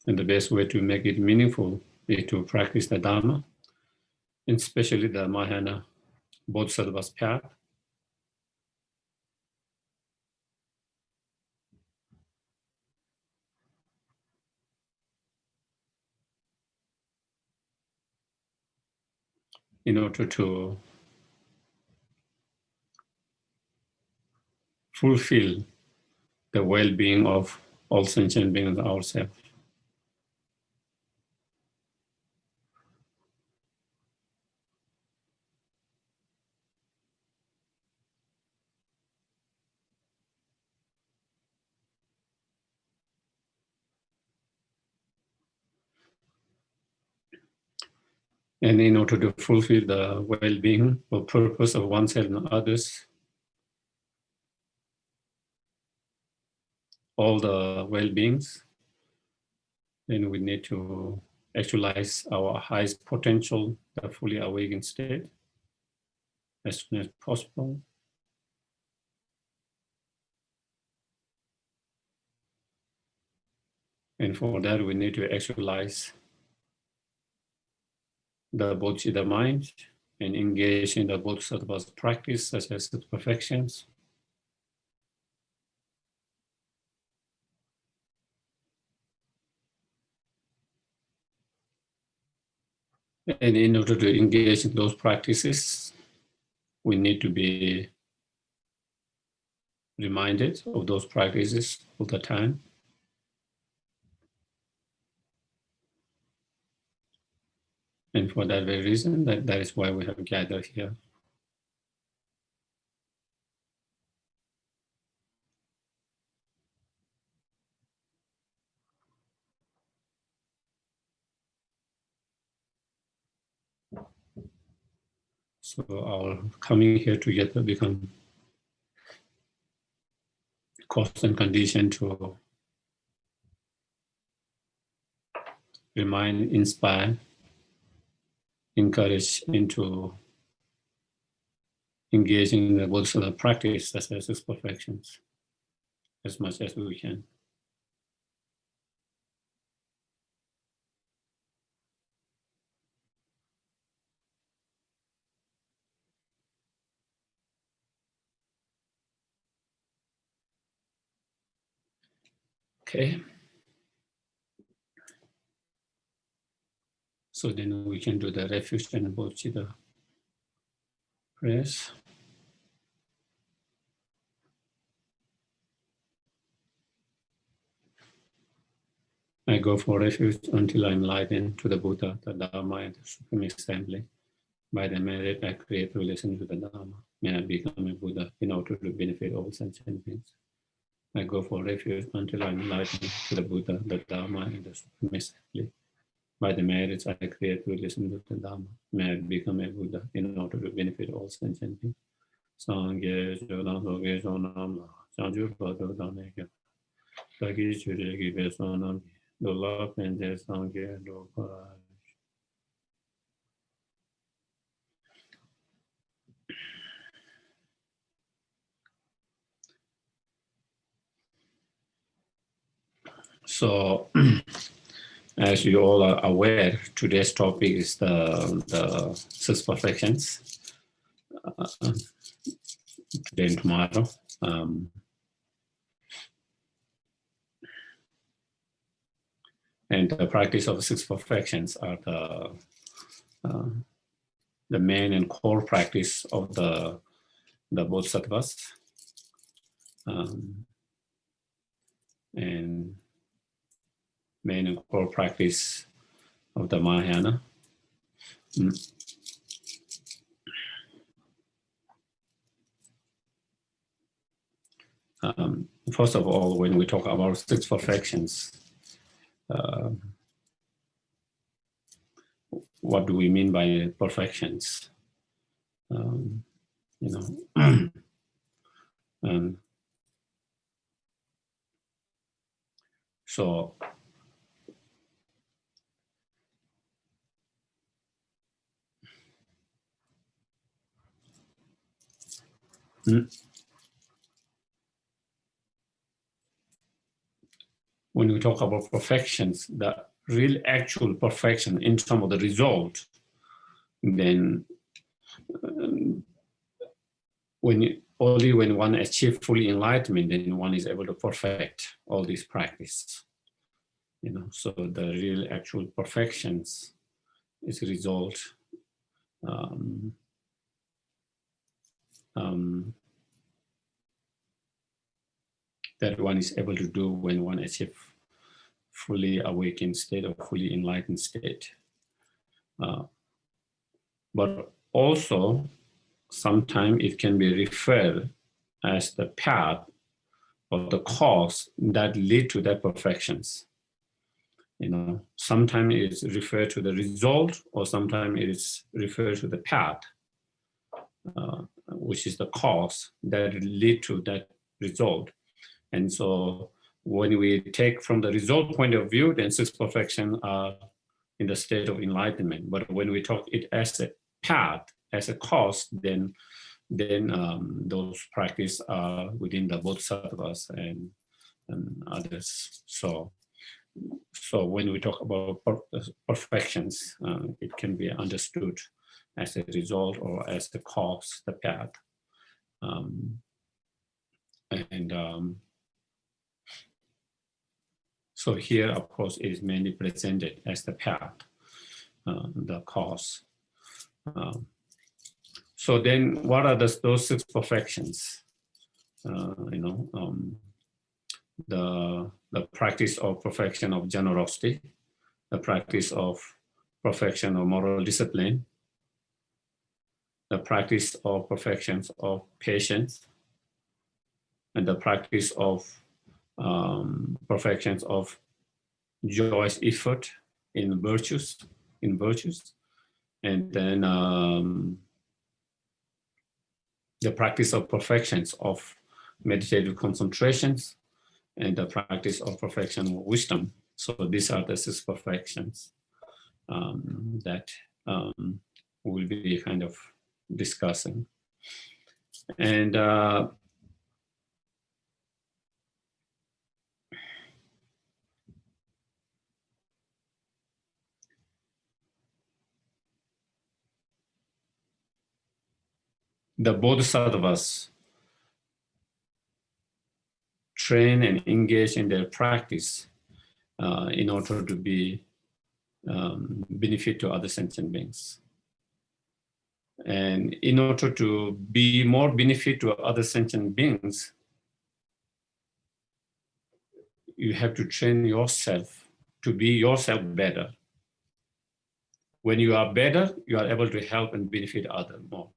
And the best way to make it meaningful is to practice the Dharma, and especially the Mahayana Bodhisattva's path. In order to fulfill the well-being of all sentient beings and ourselves. And in order to fulfill the well-being or purpose of oneself and others, all the well-beings, then we need to actualize our highest potential, the fully awakened state, as soon as possible. And for that, we need to actualize the bodhicitta mind and engage in the bodhisattva's practice, such as the perfections. And in order to engage in those practices, we need to be reminded of those practices all the time. And for that very reason, that is why we have gathered here. So our coming here together become constant condition to remind, inspire, encourage into engaging in the bodhisattva practice, such as its perfections, as much as we can. Okay. So then we can do the refuge and bodhicitta prayers. I go for refuge until I'm enlightened to the Buddha, the Dharma, and the Supreme Assembly. By the merit, I create relation to the Dharma. May I become a Buddha in order to benefit all sentient beings. I go for refuge until I'm enlightened to the Buddha, the Dharma, and the Supreme Assembly. By the merits, I create relation to the Dharma. May I become a Buddha in order to benefit all sentient beings. Sangye Jodam Soge Sonam La, Sanju Pado Daneke, Taki Chureki Besonam, Dola Pente Sangye Dopa. So, as you all are aware, today's topic is the six perfections, today and tomorrow. And the practice of the six perfections are the main and core practice of the bodhisattvas. And main and core practice of the Mahayana. First of all, when we talk about six perfections, what do we mean by perfections? So when we talk about perfections, the real actual perfection in terms of the result, then only when one achieves fully enlightenment, then one is able to perfect all these practice. So the real actual perfections is a result that one is able to do when one achieves fully awakened state or fully enlightened state. But also, sometimes it can be referred as the path or the cause that lead to that perfections. Sometimes it is referred to the result, or sometimes it is referred to the path, which is the cause that lead to that result. And so when we take from the result point of view, then six perfections are in the state of enlightenment. But when we talk it as a path, as a cause, then those practices are within the bodhisattvas and others. So when we talk about perfections, it can be understood as a result or as the cause, the path. So here, of course, it is mainly presented as the path, the cause. So then what are those six perfections? The practice of perfection of generosity, the practice of perfection of moral discipline, the practice of perfections of patience, and the practice of perfections of joyous effort in virtues, and then the practice of perfections of meditative concentrations, and the practice of perfection of wisdom. So these are the six perfections that we'll be kind of discussing. And the bodhisattvas train and engage in their practice in order to be benefit to other sentient beings. And in order to be more benefit to other sentient beings, you have to train yourself to be yourself better. When you are better, you are able to help and benefit others more.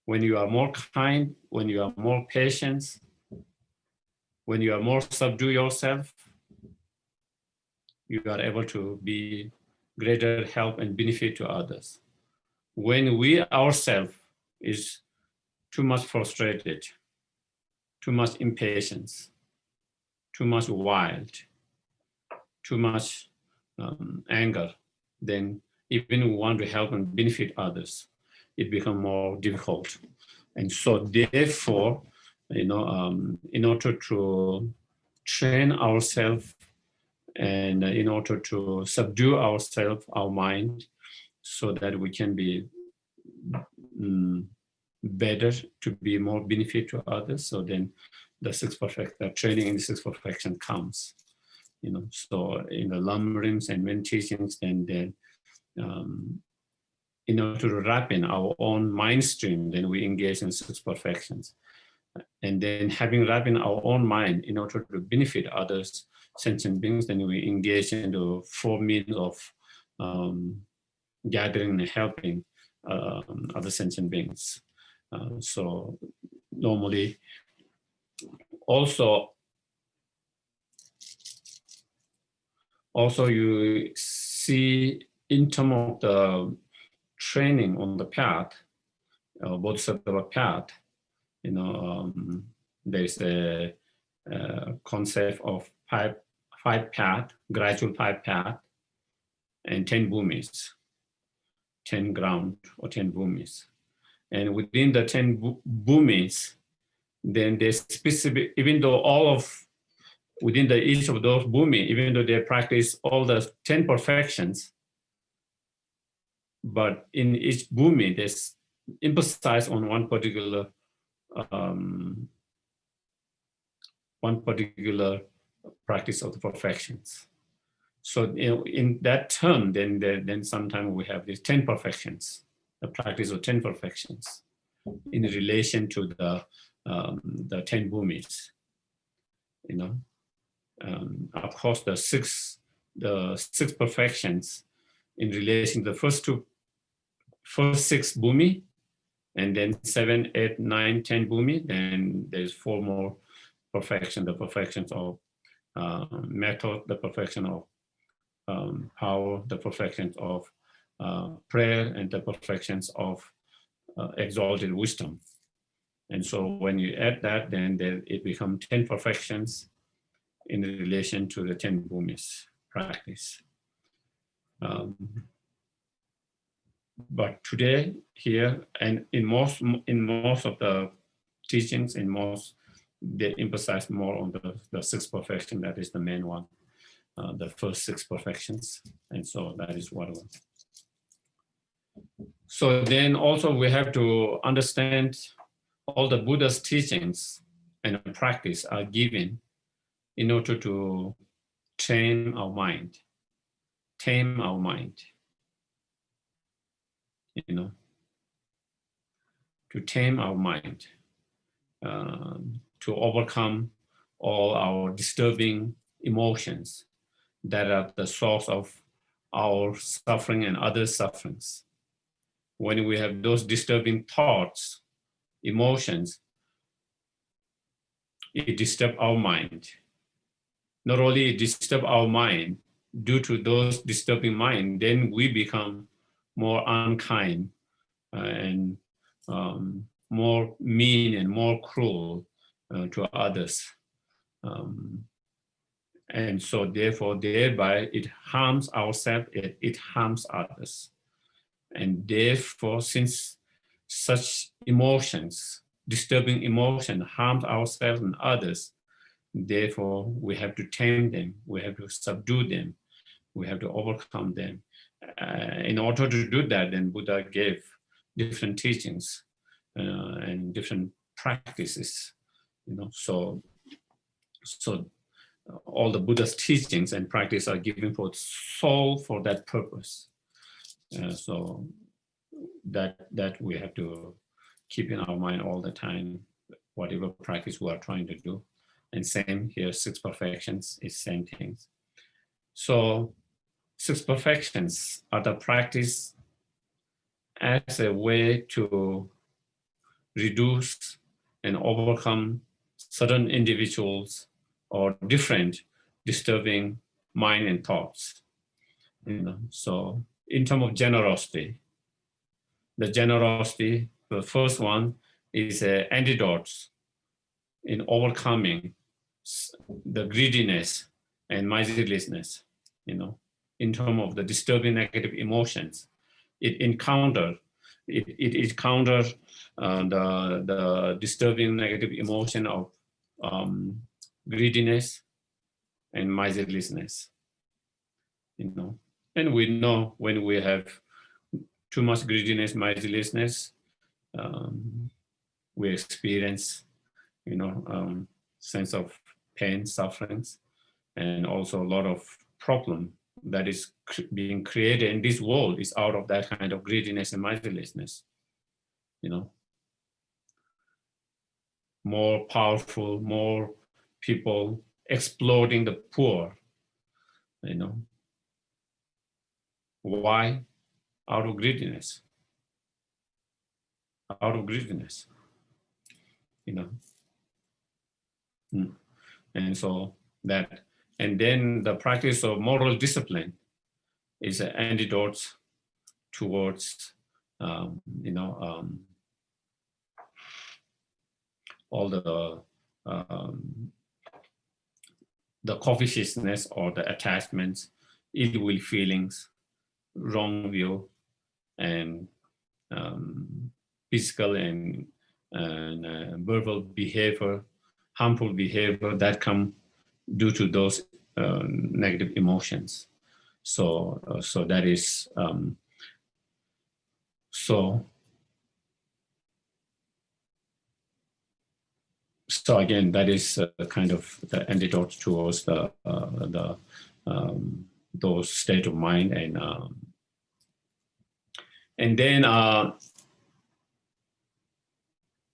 When you are more kind, when you are more patient, when you are more subdue yourself, you are able to be greater help and benefit to others. When we ourselves is too much frustrated, too much impatience, too much wild, too much anger, then even we want to help and benefit others, it becomes more difficult. And so therefore, in order to train ourselves and in order to subdue ourselves, our mind, so that we can be better, to be more benefit to others, so then the training in the six perfection comes. So in the lamrims and when teachings, then in order to ripen our own mind stream, then we engage in six perfections. And then having ripened our own mind in order to benefit others, sentient beings, then we engage into four means of gathering and helping other sentient beings. So normally, also you see in terms of the training on the path, bodhisattva path, there's a concept of five path, gradual five path, and 10 bhumis, 10 ground or 10 bhumis. And within the 10 bhumis, then they specific, even though all of within each of those bhumi, even though they practice all the 10 perfections, but in each bhumi, they emphasize on one particular practice of the perfections. So in that term, then sometimes we have these 10 perfections, the practice of 10 perfections in relation to the 10 bhumis. Of course, the six perfections in relation to the first six bhumi, and then 7, 8, 9, 10 bhumi. Then there's 4 more perfection: the perfections of method, the perfection of power, the perfections of prayer, and the perfections of exalted wisdom. And so when you add that, then it becomes 10 perfections in relation to the 10 bhumis practice. But today here, and in most of the teachings, they emphasize more on the 6 perfection. That is the main one, the first 6 perfections. And so that is what. So then also we have to understand all the Buddha's teachings and practice are given in order to tame our mind. To tame our mind, to overcome all our disturbing emotions that are the source of our suffering and other sufferings. When we have those disturbing thoughts, emotions, it disturbs our mind. Not only it disturbs our mind, due to those disturbing mind, then we become more unkind and more mean and more cruel to others. And so therefore, thereby it harms ourselves, it harms others. And therefore, since such emotions, disturbing emotion, harms ourselves and others, therefore we have to tame them, we have to subdue them, we have to overcome them. In order to do that, then Buddha gave different teachings and different practices. So all the Buddha's teachings and practice are given for that purpose. So that we have to keep in our mind all the time, whatever practice we are trying to do. And same here, 6 perfections is same things. So 6 perfections are the practice as a way to reduce and overcome certain individuals or different disturbing mind and thoughts. So in terms of generosity, the first one is antidotes in overcoming the greediness and miserliness. In terms of the disturbing negative emotions, it encounters the disturbing negative emotion of greediness and miserliness. And we know when we have too much greediness, miserliness, we experience, sense of pain, sufferings, and also a lot of problem that is being created in this world is out of that kind of greediness and miserliness. More powerful, more people exploiting the poor. Why? Out of greediness. And so that, and then the practice of moral discipline is an antidote towards, all the covetousness or the attachments, ill will feelings, wrong view, and physical and and verbal behavior, harmful behavior that come due to those negative emotions. So that is so again, that is kind of the antidote towards those state of mind, and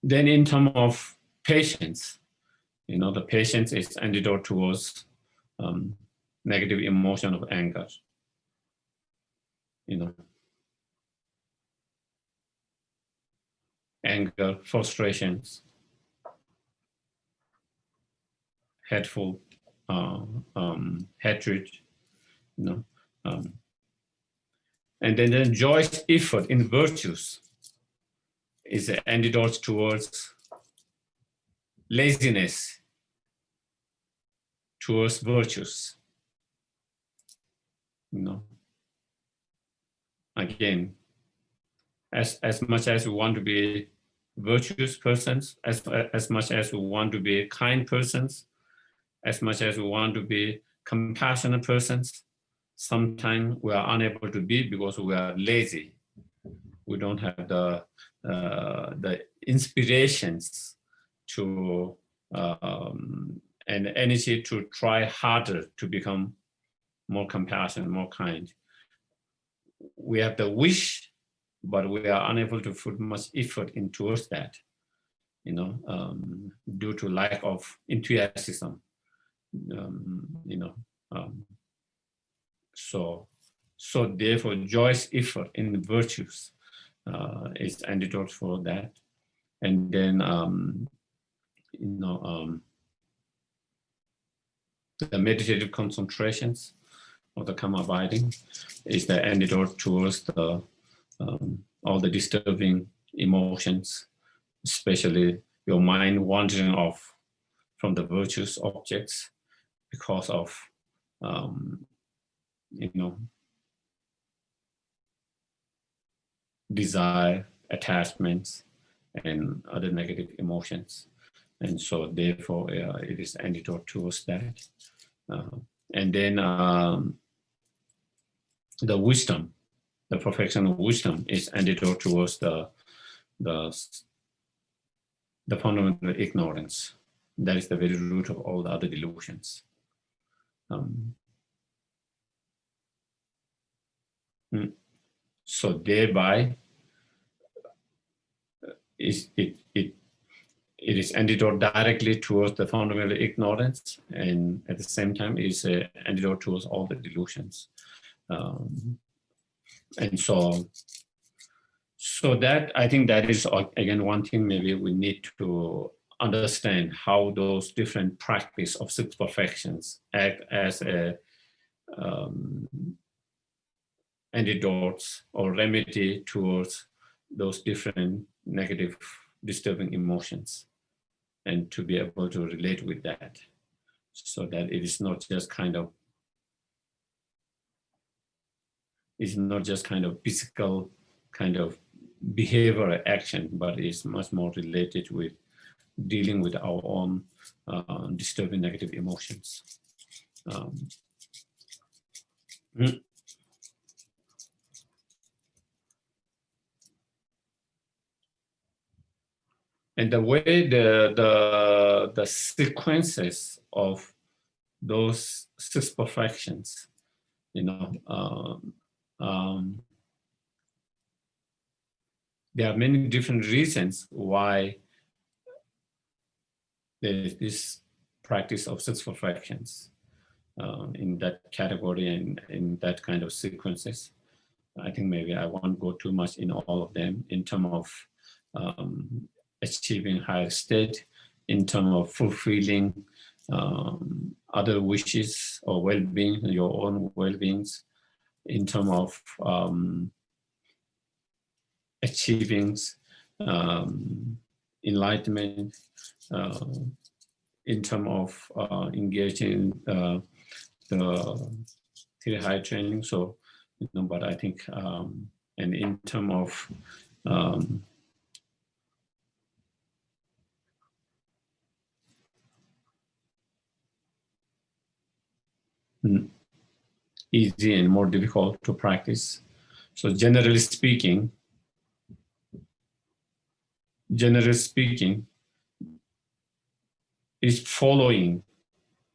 then in terms of patience, the patience is antidote towards negative emotion of anger. Anger, frustrations, hateful, hatred, and then joyous effort in virtues is the antidote towards laziness, towards virtues. Again, as much as we want to be virtuous persons, as much as we want to be kind persons, as much as we want to be compassionate persons, sometimes we are unable to be because we are lazy. We don't have the inspirations to and energy to try harder to become more compassionate, more kind. We have the wish, but we are unable to put much effort in towards that, due to lack of enthusiasm. So therefore, joyous effort in the virtues is antidote for that. And then, the meditative concentrations of the karma abiding is the antidote towards the all the disturbing emotions, especially your mind wandering off from the virtuous objects because of desire, attachments, and other negative emotions. And so therefore it is antidote towards that. And then the wisdom, the perfection of wisdom is antidote towards the fundamental ignorance. That is the very root of all the other delusions. So thereby, it is antidote directly towards the fundamental ignorance, and at the same time is an antidote towards all the delusions. And so that, I think that is, again, one thing maybe we need to understand how those different practice of six perfections act as a antidotes or remedy towards those different negative disturbing emotions, and to be able to relate with that, so that it is not just kind of physical kind of behavior or action, but is much more related with dealing with our own disturbing negative emotions. And the way the sequences of those six perfections, there are many different reasons why there is this practice of six perfections in that category and in that kind of sequences. I think maybe I won't go too much in all of them in terms of achieving higher state, in terms of fulfilling other wishes or well-being, your own well-beings, in terms of achieving enlightenment, in terms of engaging the very high training. So, but I think, and in terms of easy and more difficult to practice. So generally speaking, is following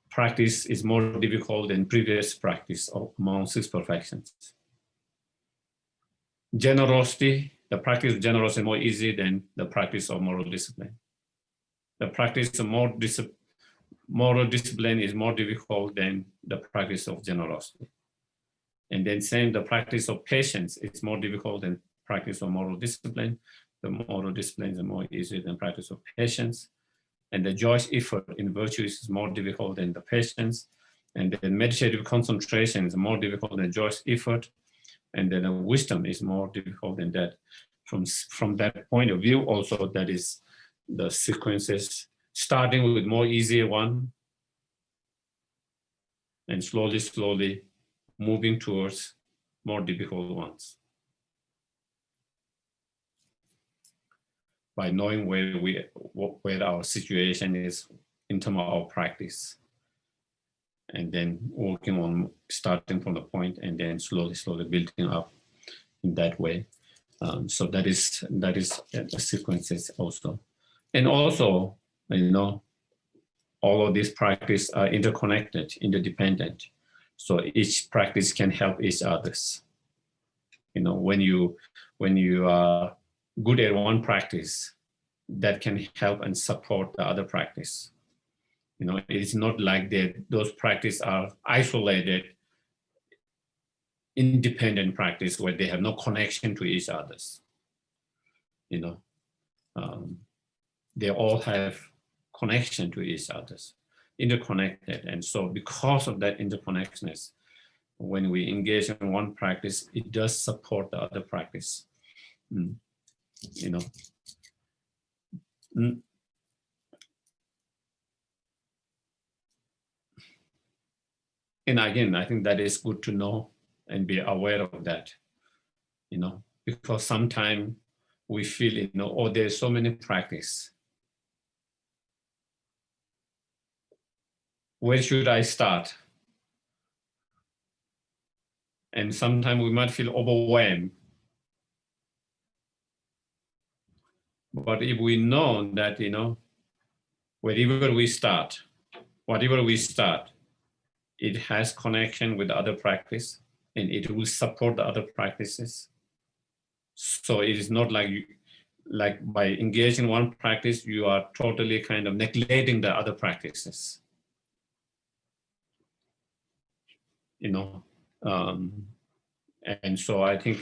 practice is more difficult than previous practice among 6 perfections. Generosity, the practice of generosity is more easy than the practice of moral discipline. The practice of moral discipline is more difficult than the practice of generosity. And then same, the practice of patience is more difficult than practice of moral discipline. The moral discipline is more easy than practice of patience. And the joyous effort in virtue is more difficult than the patience. And then meditative concentration is more difficult than joyous effort. And then the wisdom is more difficult than that. From that point of view, also, that is the sequences, starting with more easier one, and slowly moving towards more difficult ones. By knowing where our situation is in terms of our practice, and then working on starting from the point and then slowly building up in that way. So that is the sequences also. And also, all of these practices are interconnected, interdependent. So each practice can help each others. When you are good at one practice, that can help and support the other practice. It's not like those practices are isolated, independent practice where they have no connection to each others. They all have connection to each others, interconnected. And so because of that interconnectedness, when we engage in one practice, it does support the other practice. And again, I think that is good to know and be aware of that, because sometimes we feel, oh, there's so many practices. Where should I start? And sometimes we might feel overwhelmed. But if we know that, whatever we start, it has connection with the other practice and it will support the other practices. So it is not like by engaging one practice, you are totally kind of neglecting the other practices. And so I think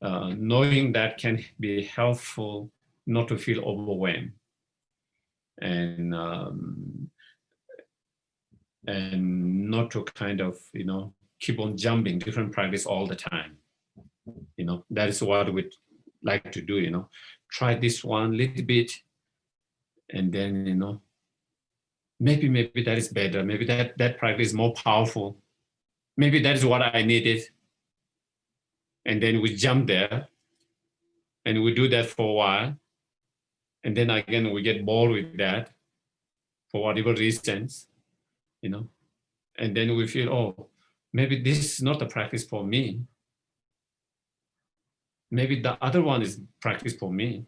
knowing that can be helpful not to feel overwhelmed and not to kind of, keep on jumping different practice all the time. That is what we'd like to do, try this one little bit and then, maybe that is better. Maybe that practice is more powerful. Maybe that is what I needed. And then we jump there and we do that for a while. And then again, we get bored with that for whatever reasons, and then we feel, oh, maybe this is not the practice for me. Maybe the other one is practice for me.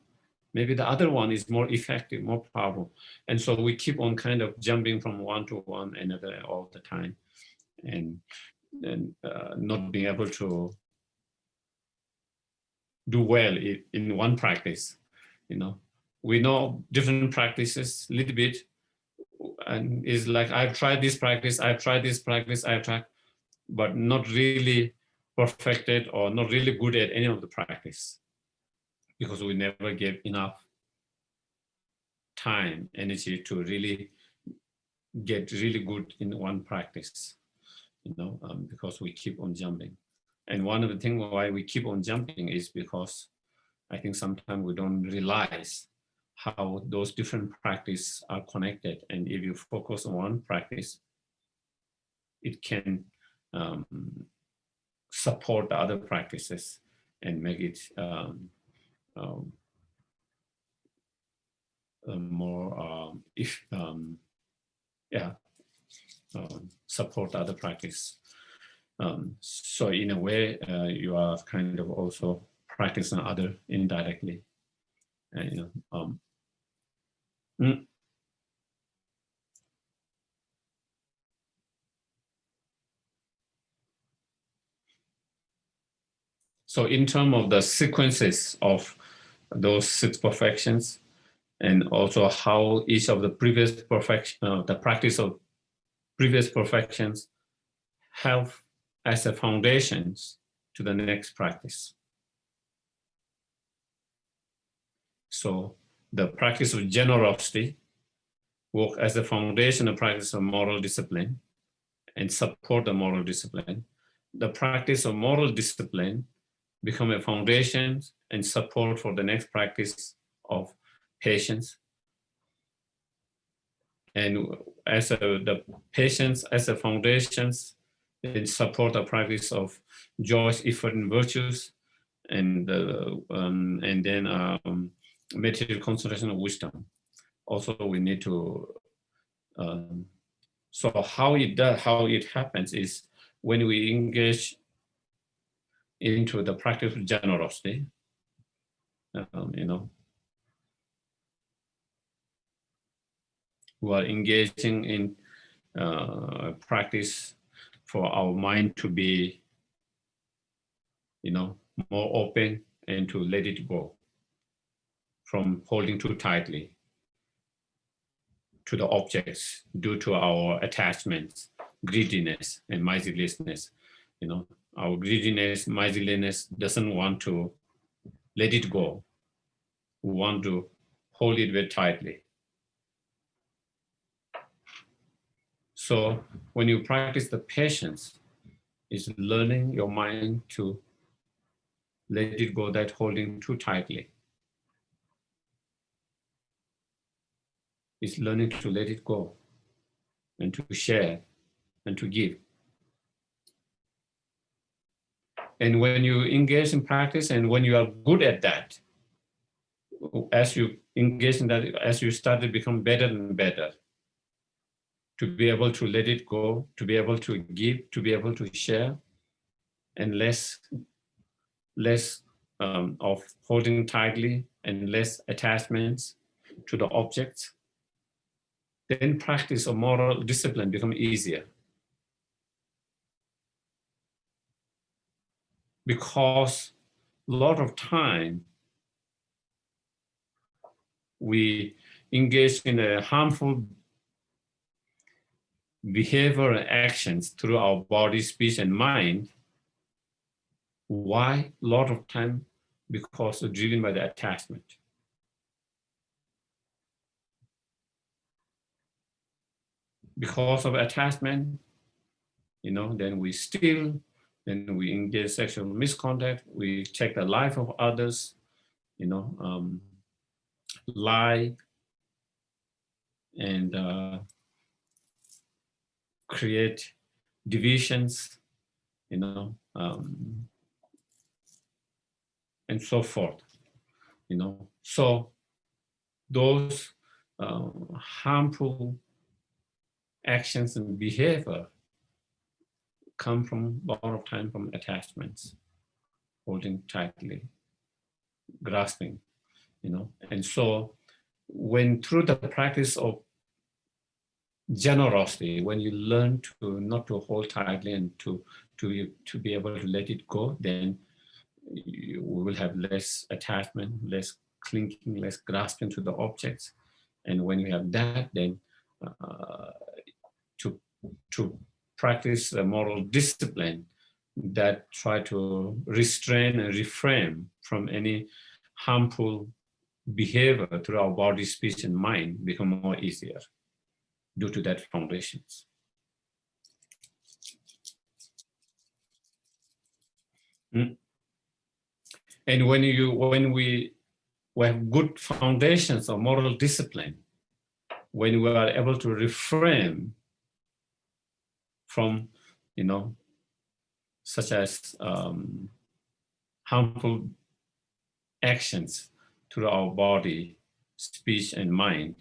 Maybe the other one is more effective, more powerful. And so we keep on kind of jumping from one to one another all the time and not being able to do well in one practice, We know different practices a little bit, and it's like, I've tried this practice, but not really perfected or not really good at any of the practice because we never gave enough time, energy to really get really good in one practice, because we keep on jumping. And one of the things why we keep on jumping is because I think sometimes we don't realize how those different practices are connected. And if you focus on one practice, it can support the other practices and make it more, support other practice. So in a way, you are kind of also practicing other indirectly. So in terms of the sequences of those 6 perfections, and also how each of the previous perfection, the practice of previous perfections help as a foundations to the next practice. So the practice of generosity work as a foundation of practice of moral discipline and support the moral discipline. The practice of moral discipline become a foundation and support for the next practice of patience. And as the patience as a foundations, and support the practice of joy, effort, and virtues, and then meditative concentration of wisdom. Also, we need to. So how it happens is when we engage into the practice of generosity, we are engaging in practice for our mind to be, more open and to let it go from holding too tightly to the objects due to our attachments, greediness, and miserliness. Our greediness, miserliness doesn't want to let it go. We want to hold it very tightly. So when you practice the patience, it's learning your mind to let it go, that holding too tightly. It's learning to let it go and to share and to give. And when you engage in practice and when you are good at that, as you engage in that, as you start to become better and better, to be able to let it go, to be able to give, to be able to share, and less of holding tightly and less attachments to the objects, then practice of moral discipline become easier. Because a lot of time we engage in a harmful behavior and actions through our body, speech, and mind. Why? A lot of time because of driven by the attachment. Because of attachment, then we steal, then we engage sexual misconduct, we take the life of others, lie, and create divisions, and so forth, So those harmful actions and behavior come from a lot of time from attachments, holding tightly, grasping, And so when through the practice of generosity, when you learn to not to hold tightly and to be able to let it go, then we will have less attachment, less clinging, less grasping to the objects. And when you have that, then to practice a moral discipline that try to restrain and refrain from any harmful behavior through our body, speech, and mind become more easier due to that foundations. And when we have good foundations of moral discipline, when we are able to refrain from, such as harmful actions through our body, speech, and mind,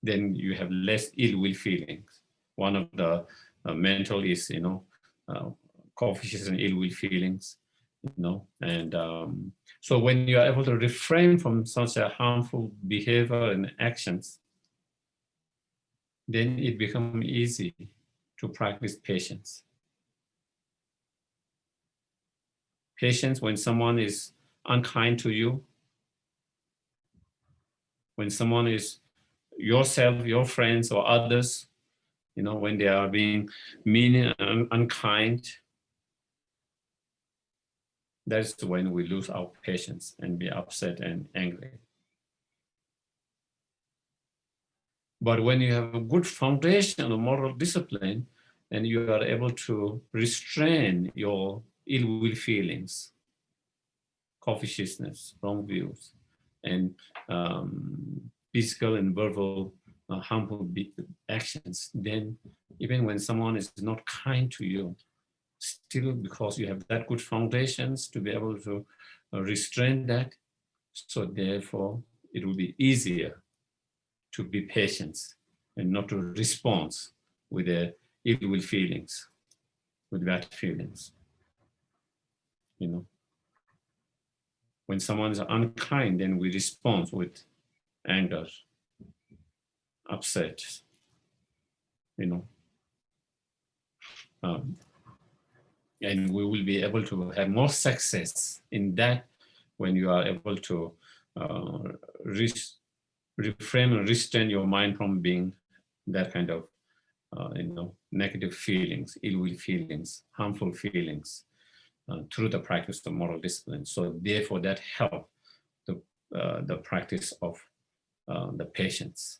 then you have less ill will feelings. One of the mental is, coefficients and ill will feelings, and so when you are able to refrain from such a harmful behavior and actions, then it becomes easy to practice patience. Patience when someone is unkind to you, when someone is yourself, your friends, or others, when they are being mean and unkind, that's when we lose our patience and be upset and angry. But when you have a good foundation of moral discipline, and you are able to restrain your ill will feelings, covetousness, wrong views, and physical and verbal harmful actions, then even when someone is not kind to you, still because you have that good foundations to be able to restrain that, so therefore it will be easier to be patient and not to respond with the ill will feelings, with bad feelings. When someone is unkind, then we respond with anger, upset, and we will be able to have more success in that when you are able to reframe and restrain your mind from being that kind of negative feelings, ill will feelings, harmful feelings through the practice of moral discipline. So therefore that helps the practice of the patience.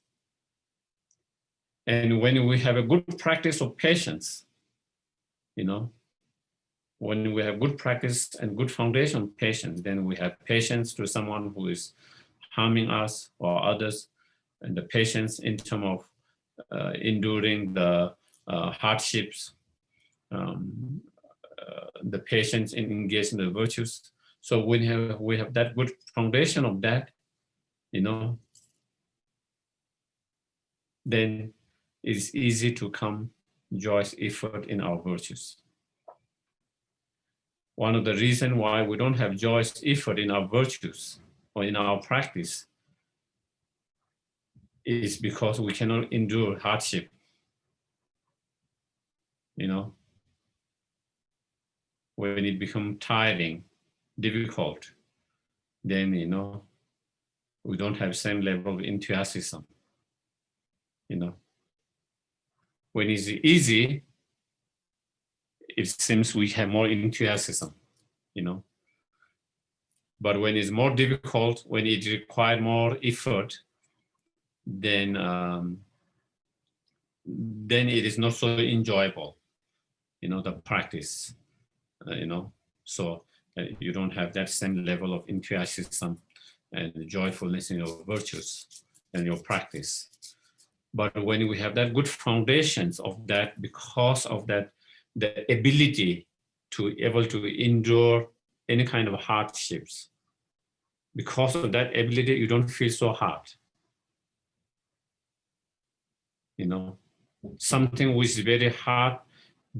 And when we have a good practice of patience, when we have good practice and good foundation of patience, then we have patience to someone who is harming us or others, and the patience in terms of enduring the hardships, the patience in engaging the virtues. So when we have that good foundation of that, then it's easy to come joyous effort in our virtues. One of the reasons why we don't have joyous effort in our virtues or in our practice is because we cannot endure hardship. When it becomes tiring, difficult, then we don't have same level of enthusiasm. When it's easy, it seems we have more enthusiasm, But when it's more difficult, when it requires more effort, then it is not so enjoyable, the practice, So you don't have that same level of enthusiasm and joyfulness in your virtues and your practice. But when we have that good foundations of that, because of that, the ability to able to endure any kind of hardships, because of that ability, you don't feel so hard. Something which is very hard,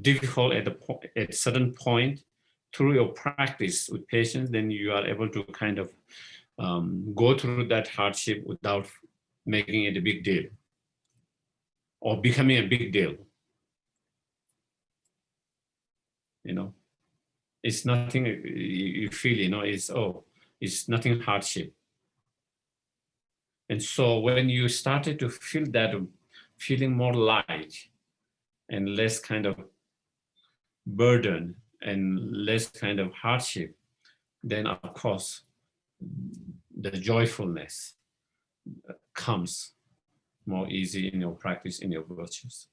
difficult at a certain point, through your practice with patience, then you are able to kind of go through that hardship without making it a big deal or becoming a big deal. It's nothing you feel, it's nothing hardship. And so when you started to feel that, feeling more light and less kind of burden and less kind of hardship, then of course the joyfulness comes more easy in your practice, in your virtues.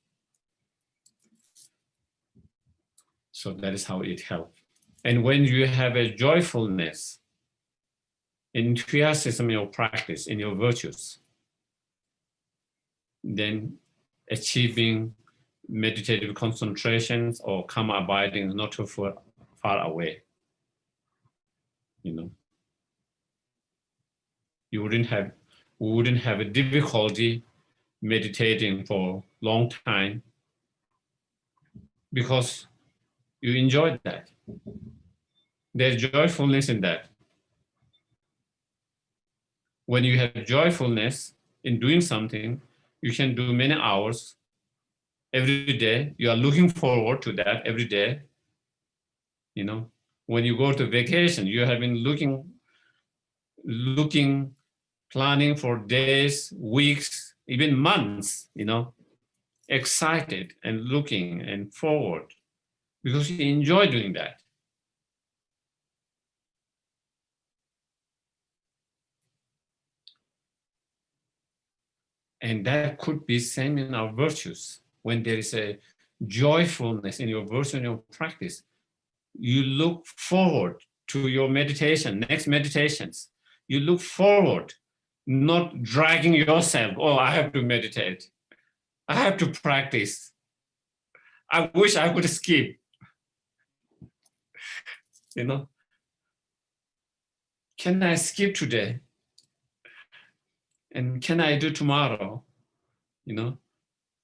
So that is how it helps. And when you have a joyfulness, enthusiasm in your practice, in your virtues, then achieving meditative concentrations or karma abiding is not too far away. We wouldn't have a difficulty meditating for a long time because you enjoyed that. There's joyfulness in that. When you have joyfulness in doing something, you can do many hours every day. You are looking forward to that every day. You know, when you go to vacation, you have been looking, planning for days, weeks, even months, you know, excited and looking and forward because you enjoy doing that. And that could be same in our virtues. When there is a joyfulness in your virtue and your practice, you look forward to your meditation, next meditations. You look forward, not dragging yourself. Oh, I have to meditate. I have to practice. I wish I could skip. You know, can I skip today? And can I do tomorrow? You know,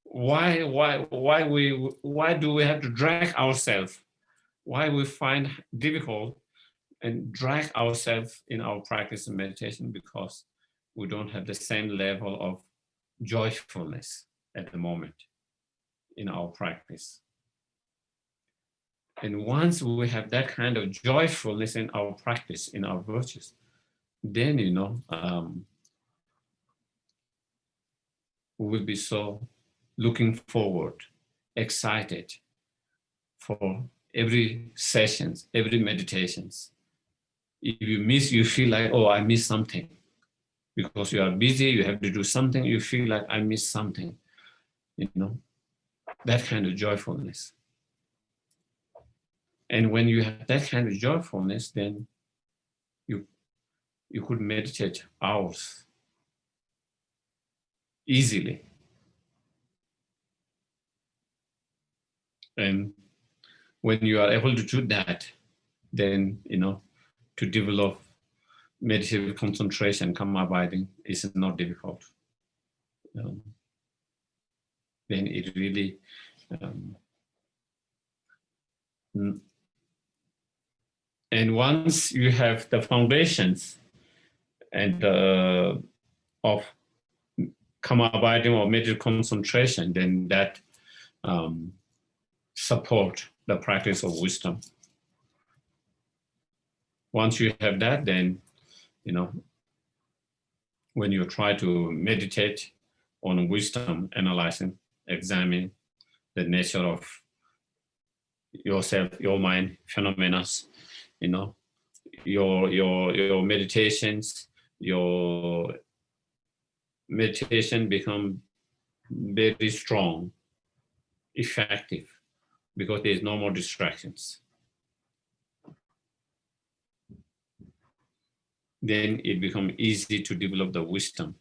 why do we have to drag ourselves? Why we find difficult and drag ourselves in our practice and meditation? Because we don't have the same level of joyfulness at the moment in our practice. And once we have that kind of joyfulness in our practice, in our virtues, then, you know, we will be so looking forward, excited for every sessions, every meditations. If you miss, you feel like, oh, I missed something. Because you are busy, you have to do something, you feel like I missed something. You know, that kind of joyfulness. And when you have that kind of joyfulness, then you could meditate hours easily. And when you are able to do that, then, you know, to develop meditative concentration, karma abiding, is not difficult. Then it really and once you have the foundations and of karma abiding or meditative concentration, then that support the practice of wisdom. Once you have that, then, you know, when you try to meditate on wisdom, analyzing, examining the nature of yourself, your mind, phenomena, you know, your meditations, your meditation become very strong, effective, because there is no more distractions. Then it becomes easy to develop the wisdom.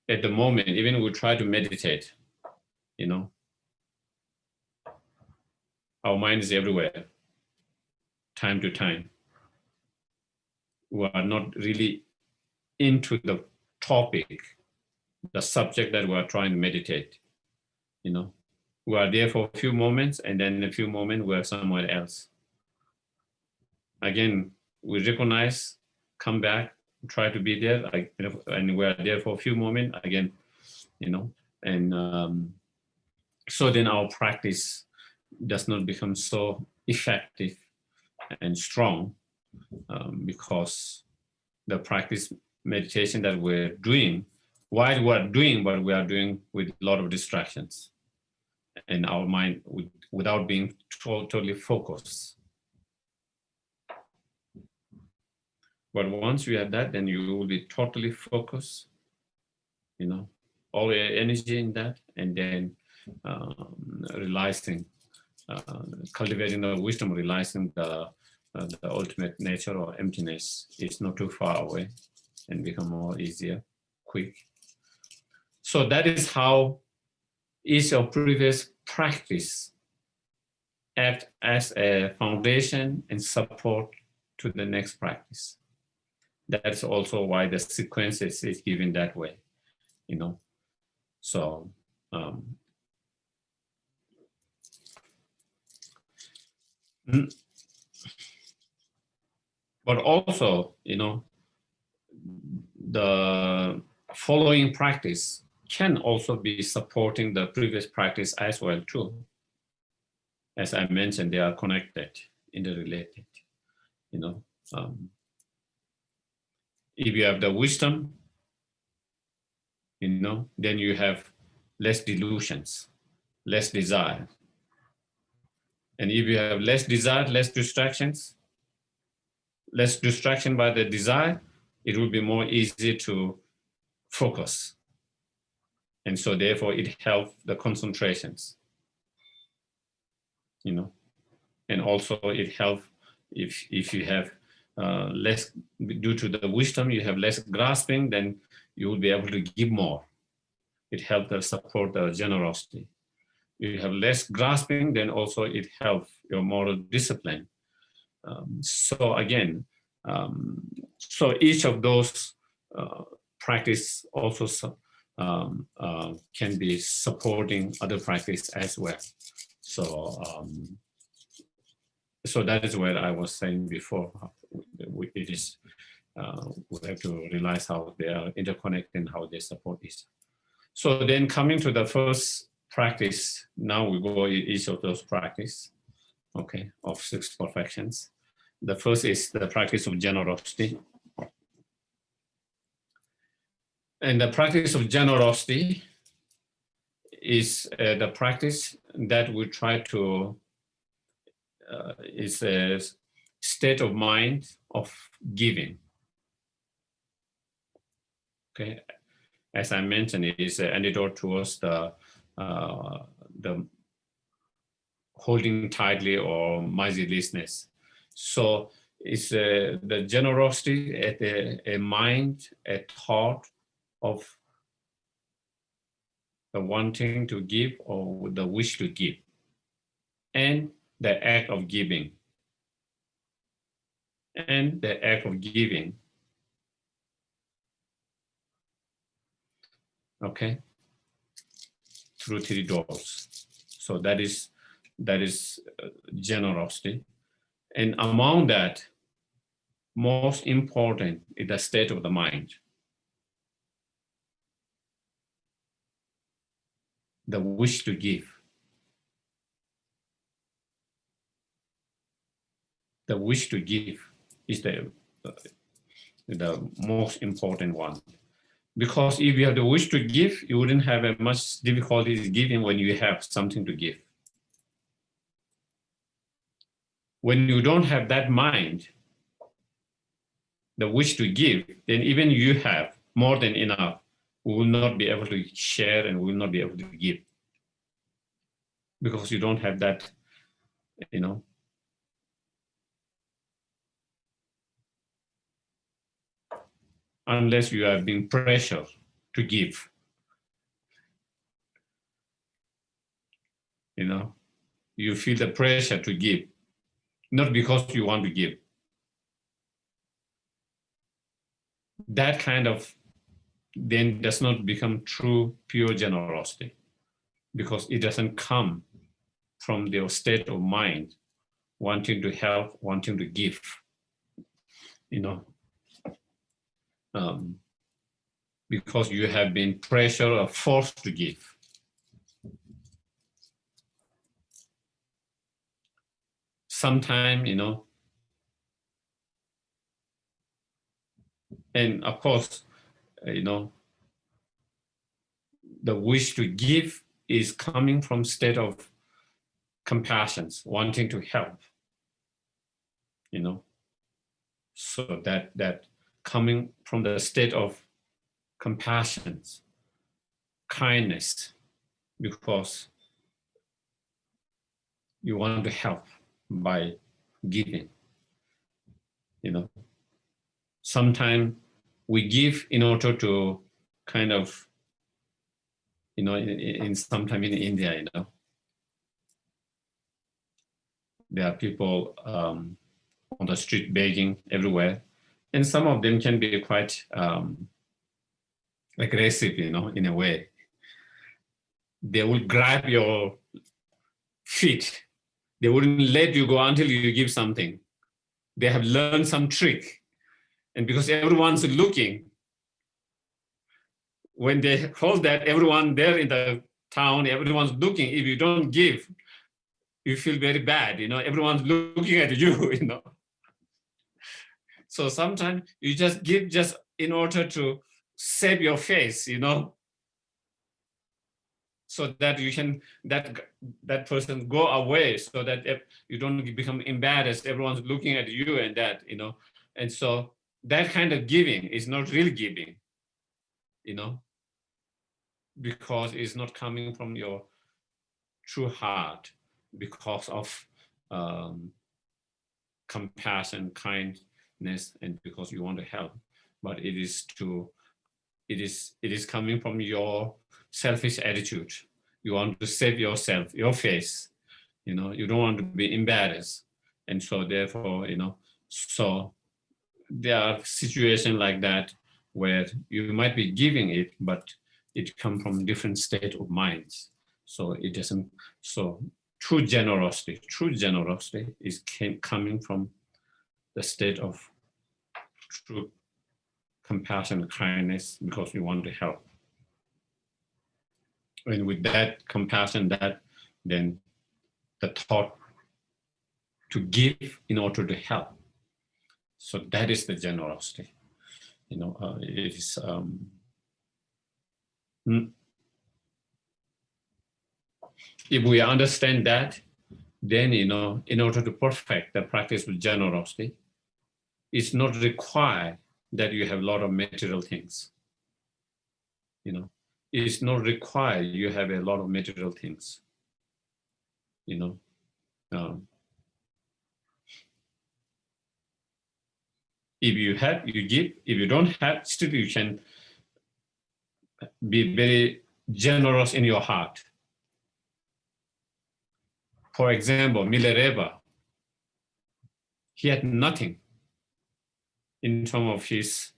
At the moment, even we try to meditate, you know, our mind is everywhere, time to time. We are not really into the topic, the subject that we are trying to meditate. You know, we are there for a few moments, and then in a few moments we are somewhere else. Again, we recognize, come back, try to be there, and we are there for a few moments again, you know, and so then our practice does not become so effective and strong because the practice meditation that we're doing, while we're doing what we are doing with a lot of distractions and our mind without being totally focused. But once you have that, then you will be totally focused, you know, all your energy in that, and then realizing, cultivating the wisdom, realizing the ultimate nature or emptiness is not too far away and become more easier, quick. So that is how each of previous practice act as a foundation and support to the next practice. That's also why the sequence is given that way, you know. So, but also, the following practice can also be supporting the previous practice as well too. As I mentioned, they are connected, interrelated. If you have the wisdom, then you have less delusions, less desire. And if you have less desire, less distractions, less distraction by the desire, it will be more easy to focus. And so therefore it helps the concentrations, and also it helps if you have less, due to the wisdom, you have less grasping, then you will be able to give more. It helps to support the generosity. You have less grasping, then also it helps your moral discipline. So again, so each of those practice also can be supporting other practice as well. So that is what I was saying before. It is we have to realize how they are interconnected and how they support each. So then coming to the first practice, now we go each of those practice, okay, of 6 perfections. The first is the practice of generosity. And the practice of generosity is the practice that we try to, is a state of mind of giving. Okay, as I mentioned, it is an antidote towards the holding tightly or miserliness. So it's the generosity at a mind, a thought of the wanting to give or the wish to give, and the act of giving. And the act of giving, okay, through 3 doors. So that is generosity. And among that, most important is the state of the mind. The wish to give. The wish to give is the most important one. Because if you have the wish to give, you wouldn't have as much difficulty giving when you have something to give. When you don't have that mind, the wish to give, then even you have more than enough, we will not be able to share and we will not be able to give. Because you don't have that, unless you are being pressured to give. You feel the pressure to give, not because you want to give. That kind of then does not become true, pure generosity, because it doesn't come from the state of mind wanting to help, wanting to give. Because you have been pressured or forced to give. Sometimes, and of course, the wish to give is coming from state of compassion, wanting to help, so that coming from the state of compassion, kindness, because you want to help by giving. Sometimes we give in order to kind of, sometime in India, there are people on the street begging everywhere, and some of them can be quite aggressive, in a way. they will grab your feet. They wouldn't let you go until you give something. They have learned some trick. And because everyone's looking, when they hold that, everyone there in the town, everyone's looking. If you don't give, you feel very bad. Everyone's looking at you, So sometimes you just give just in order to save your face, so that you can, that person go away, so that if you don't become embarrassed, everyone's looking at you and that, And so that kind of giving is not real giving, because it's not coming from your true heart, because of compassion, kindness, and because you want to help. But it is coming from your selfish attitude. You want to save yourself, your face. You don't want to be embarrassed. And so therefore, so there are situations like that where you might be giving it, but it comes from different state of minds. So it doesn't, so true generosity is coming from the state of true compassion, kindness, because you want to help. And with that compassion, then the thought to give in order to help. So that is the generosity. It is. If we understand that, then in order to perfect the practice with generosity, it's not required that you have a lot of material things. It's not required you have a lot of material things. If you have, you give. If you don't have, still you can be very generous in your heart. For example, Milarepa, he had nothing in terms of his,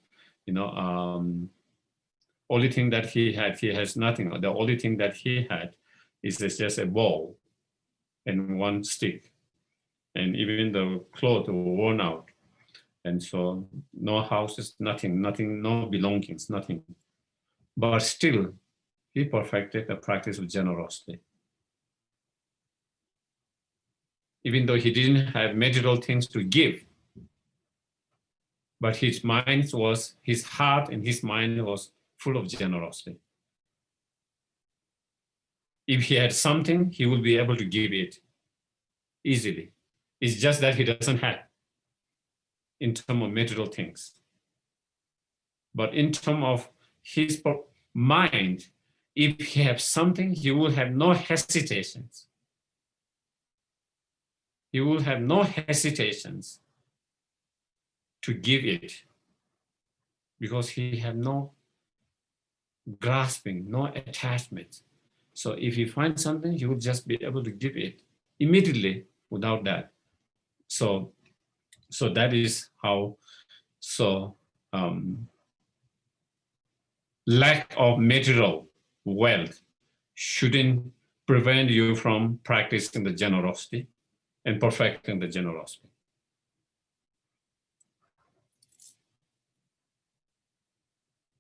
only thing that he has nothing. The only thing that he had is just a ball and one stick. And even the clothes were worn out. And so no houses, nothing, no belongings, nothing. But still, he perfected the practice of generosity. Even though he didn't have material things to give, but his heart and his mind was full of generosity. If he had something, he would be able to give it easily. It's just that he doesn't have in terms of material things. But in terms of his mind, if he has something, he will have no hesitations. He will have no hesitations to give it, because he has no grasping, no attachment. So if he finds something, he will just be able to give it immediately without that. So that is how, lack of material wealth shouldn't prevent you from practicing the generosity and perfecting the generosity.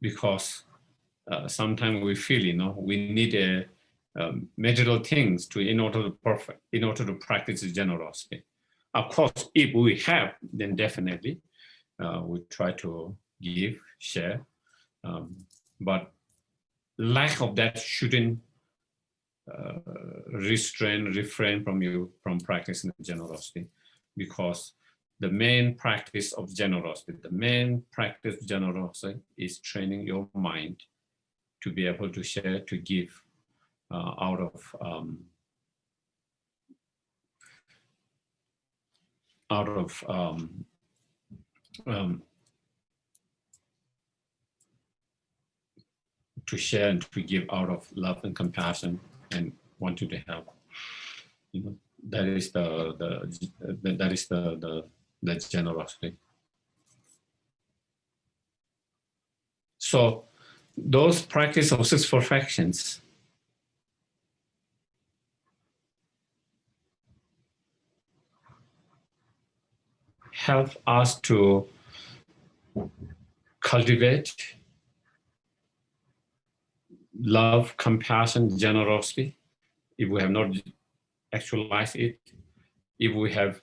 Because sometimes we feel, we need material things in order to practice generosity. Of course, if we have, then definitely we try to give, share, but lack of that shouldn't refrain from you from practicing generosity, because the main practice of generosity is training your mind to be able to share, to give out of to share and to give out of love and compassion and wanting to help. That is the generosity. So those practice of six perfections help us to cultivate love, compassion, generosity. If we have not actualized it, if we have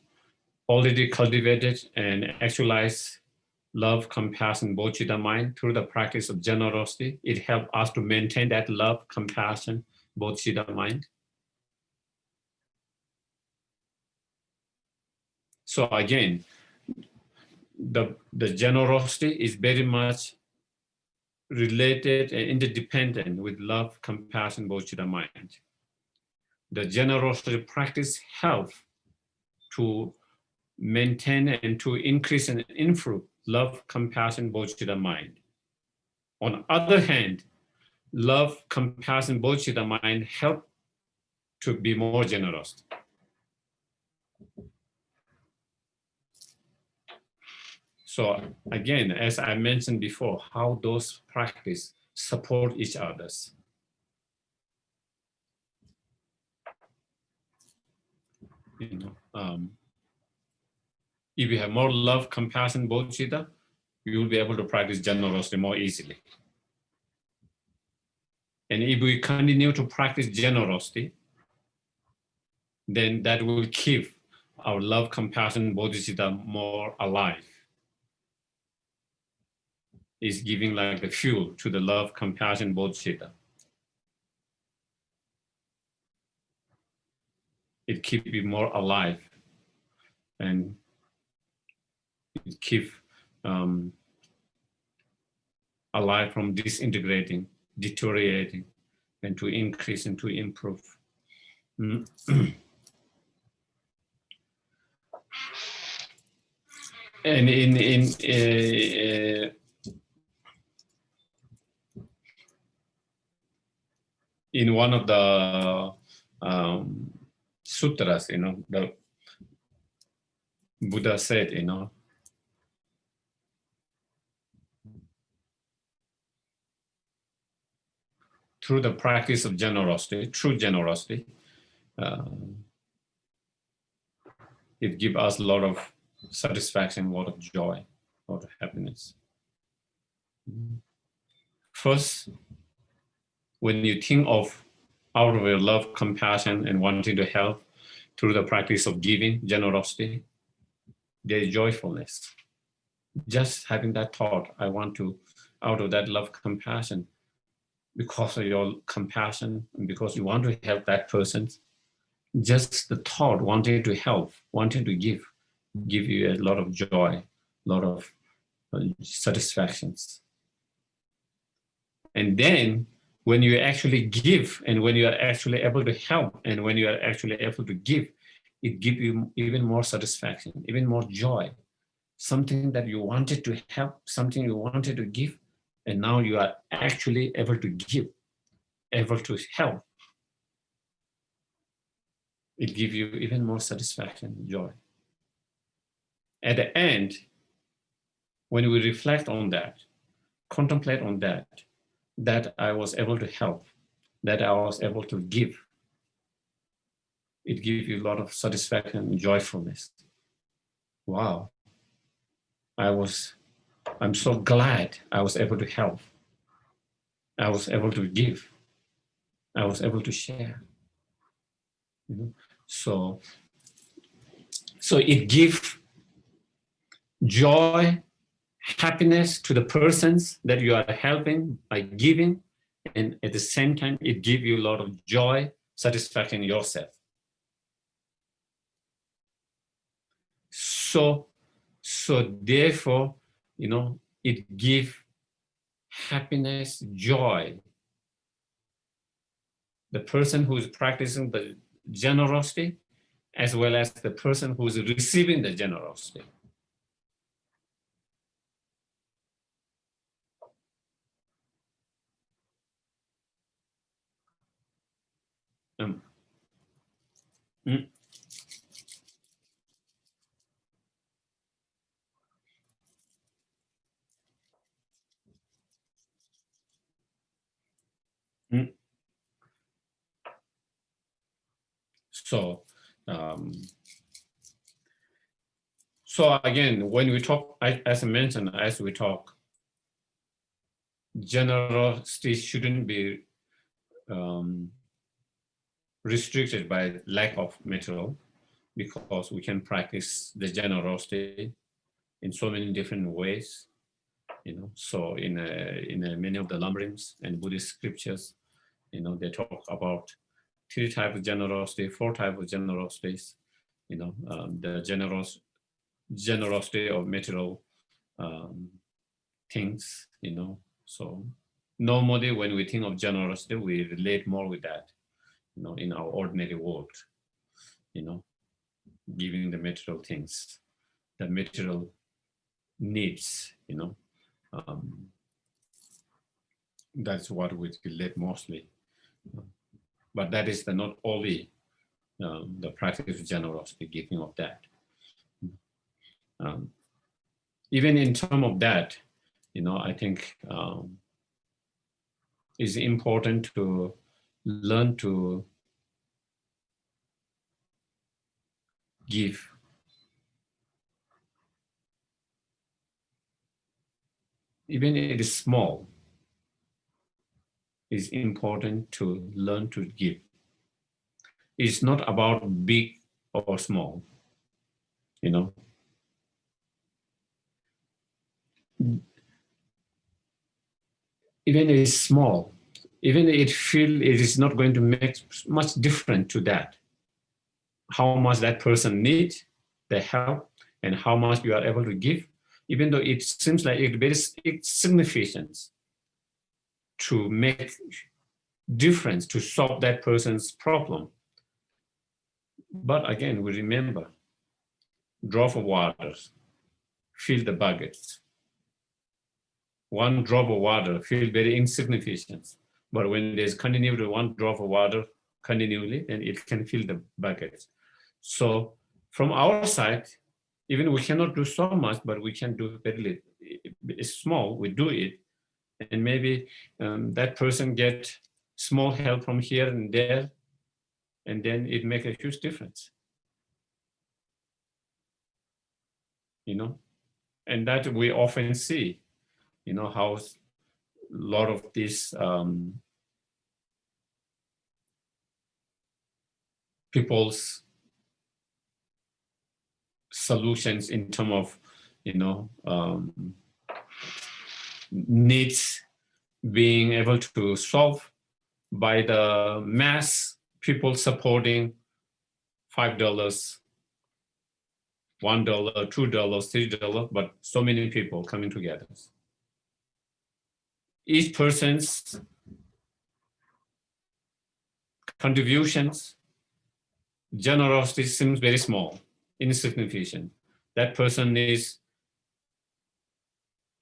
already cultivated and actualized love, compassion, bodhicitta mind through the practice of generosity, it helps us to maintain that love, compassion, bodhicitta mind. So again, the generosity is very much related and interdependent with love, compassion, bodhicitta mind. The generosity practice helps to maintain and to increase and improve love, compassion, bodhicitta mind. On the other hand, love, compassion, bodhicitta mind help to be more generous. So again, as I mentioned before, how those practices support each others. If you have more love, compassion, bodhicitta, you will be able to practice generosity more easily. And if we continue to practice generosity, then that will keep our love, compassion, bodhicitta more alive. It's giving like the fuel to the love, compassion, bodhicitta. It keeps it more alive and it keeps alive from disintegrating, deteriorating, and to increase and to improve. And in one of the sutras, the Buddha said, through the practice of generosity, true generosity, it gives us a lot of satisfaction, a lot of joy, a lot of happiness. First, when you think of out of your love, compassion, and wanting to help through the practice of giving, generosity, there is joyfulness. Just having that thought, I want to, out of that love, compassion, because of your compassion and because you want to help that person, just the thought, wanting to help, wanting to give you a lot of joy, a lot of satisfactions. And then when you actually give and when you are actually able to help and when you are actually able to give, it gives you even more satisfaction, even more joy. Something that you wanted to help, something you wanted to give, and now you are actually able to give, able to help. It gives you even more satisfaction and joy. At the end, when we reflect on that, contemplate on that I was able to help, that I was able to give, it gives you a lot of satisfaction and joyfulness. Wow. I'm so glad I was able to help. I was able to give. I was able to share. So it gives joy, happiness to the persons that you are helping by giving, and at the same time, it gives you a lot of joy, satisfaction in yourself. So therefore, it gives happiness, joy. The person who is practicing the generosity, as well as the person who is receiving the generosity. So So again, when we talk, as I mentioned, as we talk, generosity shouldn't be restricted by lack of material, because we can practice the generosity in so many different ways. So in many of the lamrims and Buddhist scriptures, they talk about 3 types of generosity, 4 types of generosities. The generosity of material things. So normally when we think of generosity, we relate more with that. In our ordinary world. Giving the material things, the material needs. That's what we relate mostly. But that is not only the practice of generosity, giving of that. Even in terms of that, I think it's important to learn to give. Even if it is small, it's important to learn to give. It's not about big or small, Even if it's small, even if it feel it is not going to make much difference to that, how much that person needs the help and how much you are able to give, even though it seems like it's significant to make difference to solve that person's problem. But again, we remember, drop of water, fill the buckets. One drop of water feels very insignificant, but when there's continually 1 drop of water continually, then it can fill the buckets. So from our side, even we cannot do so much, but we can do very little. It's small, we do it, and maybe that person get small help from here and there, and then it makes a huge difference. And that we often see, how a lot of these people's solutions in terms of needs being able to solve by the mass people supporting $5, $1, $2, $3, but so many people coming together. Each person's contributions, generosity seems very small, insignificant. That person needs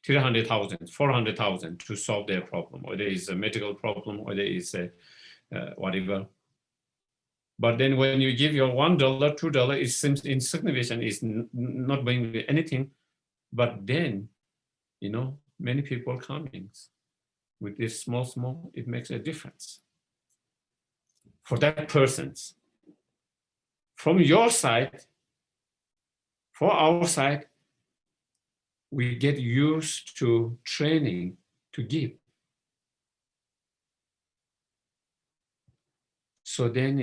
300,000, 400,000 to solve their problem, or there is a medical problem, or there is a whatever. But then when you give your $1, $2, it seems insignificant, it's not going to be anything. But then, many people coming with this small, it makes a difference for that person's. From your side, for our side, we get used to training to give. So then,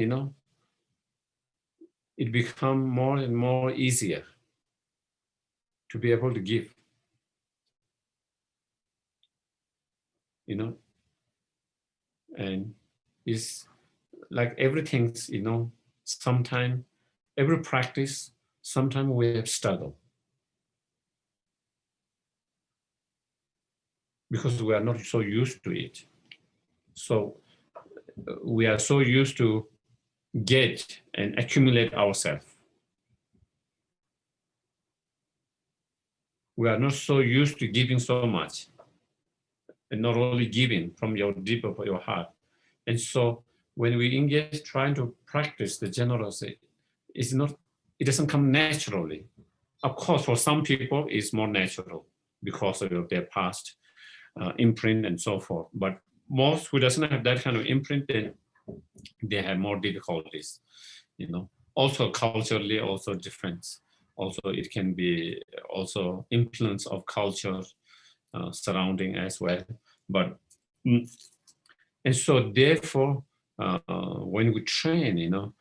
it becomes more and more easier to be able to give. And it's like everything's, sometimes, every practice, sometimes we have struggle. Because we are not so used to it. So we are so used to get and accumulate ourselves. We are not so used to giving so much. And not only giving from your deep of your heart. And so when we engage trying to practice the generosity, it doesn't come naturally. Of course, for some people, it's more natural because of their past imprint and so forth. But most who doesn't have that kind of imprint, then they have more difficulties. Also culturally, also different. Also, it can be also influence of culture surrounding as well. But and so therefore, when we train, even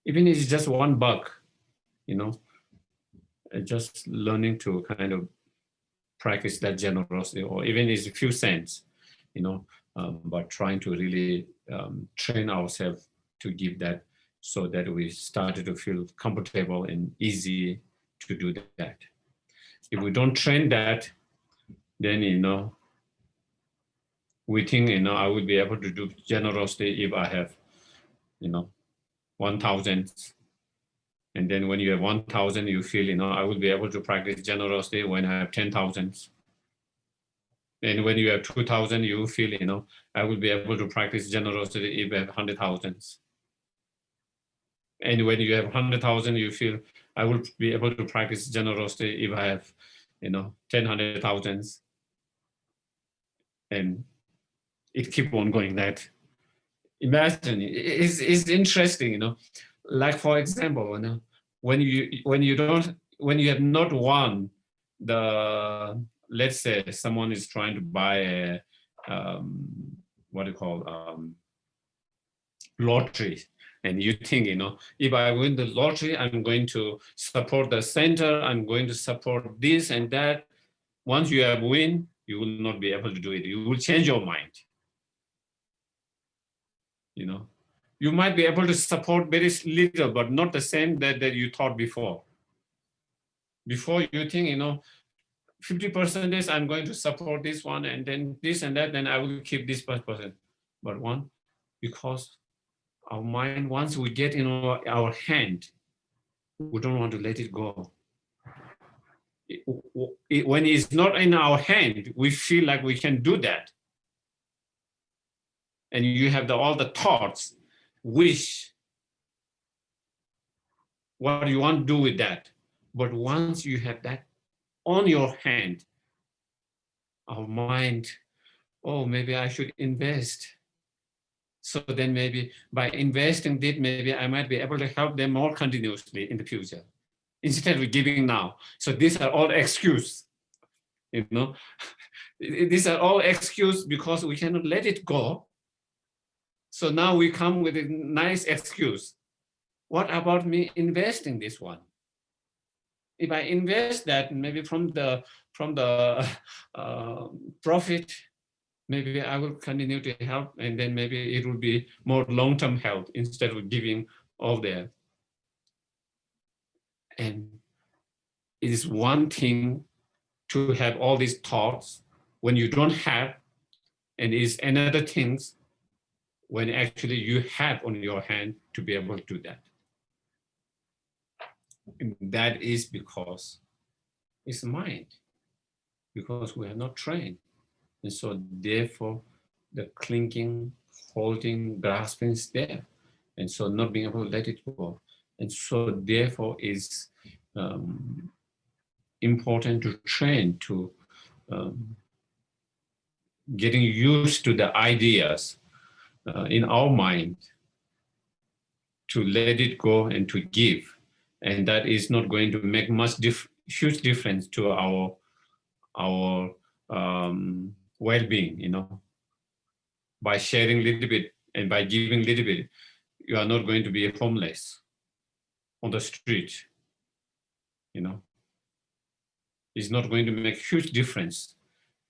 if it's just $1, just learning to kind of practice that generosity, or even it's a few cents, but trying to really train ourselves to give that, so that we started to feel comfortable and easy to do that. If we don't train that, then, we think, I would be able to do generosity if I have, 1,000. And then when you have 1,000, you feel, I will be able to practice generosity when I have 10,000. And when you have 2,000, you feel, I will be able to practice generosity if I have 100,000. And when you have 100,000, you feel, I will be able to practice generosity if I have, 10,000. And it keep on going that. Imagine, it's interesting, like for example, when you have not won the, let's say someone is trying to buy a, lottery, and you think, if I win the lottery, I'm going to support the center, I'm going to support this and that. Once you have win, you will not be able to do it. You will change your mind. You might be able to support very little, but not the same that you thought before. Before you think, 50% is I'm going to support this one, and then this and that, then I will keep this percent. But because our mind, once we get in our hand, we don't want to let it go. When it's not in our hand, we feel like we can do that. And you have all the thoughts, wish, what you want to do with that. But once you have that on your hand, our mind, maybe I should invest. So then maybe by investing it, maybe I might be able to help them more continuously in the future, instead of giving now. So these are all excuses, These are all excuses because we cannot let it go. So now we come with a nice excuse. What about me investing this one? If I invest that, maybe from the profit, maybe I will continue to help, and then maybe it will be more long-term help instead of giving all there. And it is one thing to have all these thoughts when you don't have, and it is another thing when actually you have on your hand to be able to do that. And that is because it's mind, because we are not trained. And so therefore, the clinging, holding, grasping is there. And so not being able to let it go. And so therefore is important to train to getting used to the ideas in our mind, to let it go and to give. And that is not going to make huge difference to our well-being, By sharing a little bit and by giving a little bit, you are not going to be homeless on the street, It's not going to make huge difference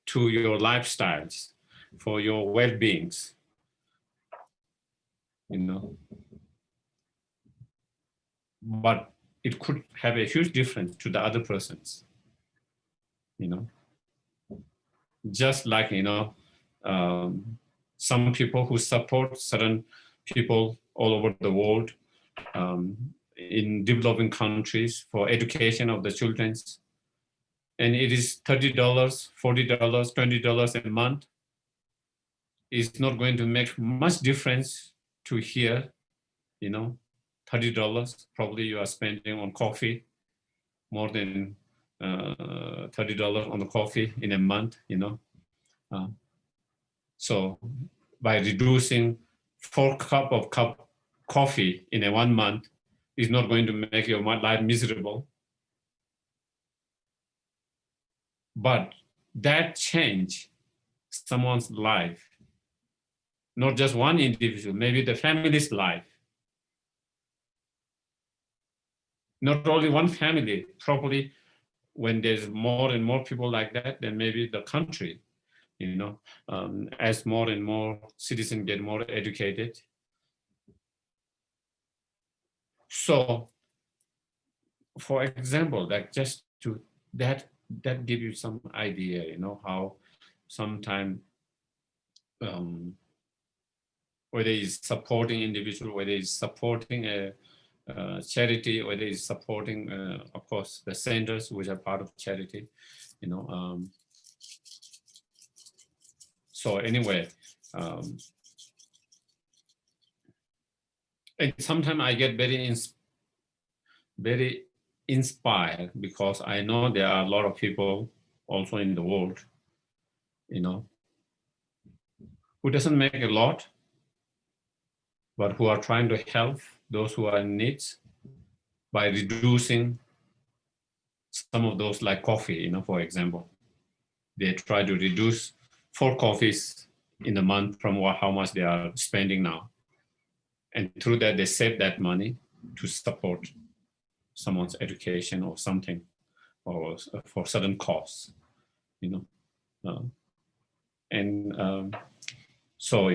to your lifestyles, for your well-beings, But it could have a huge difference to the other persons, Just like, some people who support certain people all over the world in developing countries for education of the children. And it is $30, $40, $20 a month. It's not going to make much difference to here, $30, probably you are spending on coffee more than $30 on the coffee in a month, So by reducing 4 cups of coffee in a 1 month is not going to make your life miserable. But that change someone's life, not just one individual, maybe the family's life. Not only one family, probably when there's more and more people like that, then maybe the country, as more and more citizens get more educated. So, for example, like just to that give you some idea, how sometimes whether it's supporting individual, whether it's supporting a charity, whether it's supporting, of course, the centers which are part of charity, so anyway, and sometimes I get very inspired because I know there are a lot of people also in the world, who doesn't make a lot, but who are trying to help those who are in need by reducing some of those, like coffee, for example. They try to reduce 4 coffees in a month from how much they are spending now. And through that, they save that money to support someone's education or something, or for certain costs, so,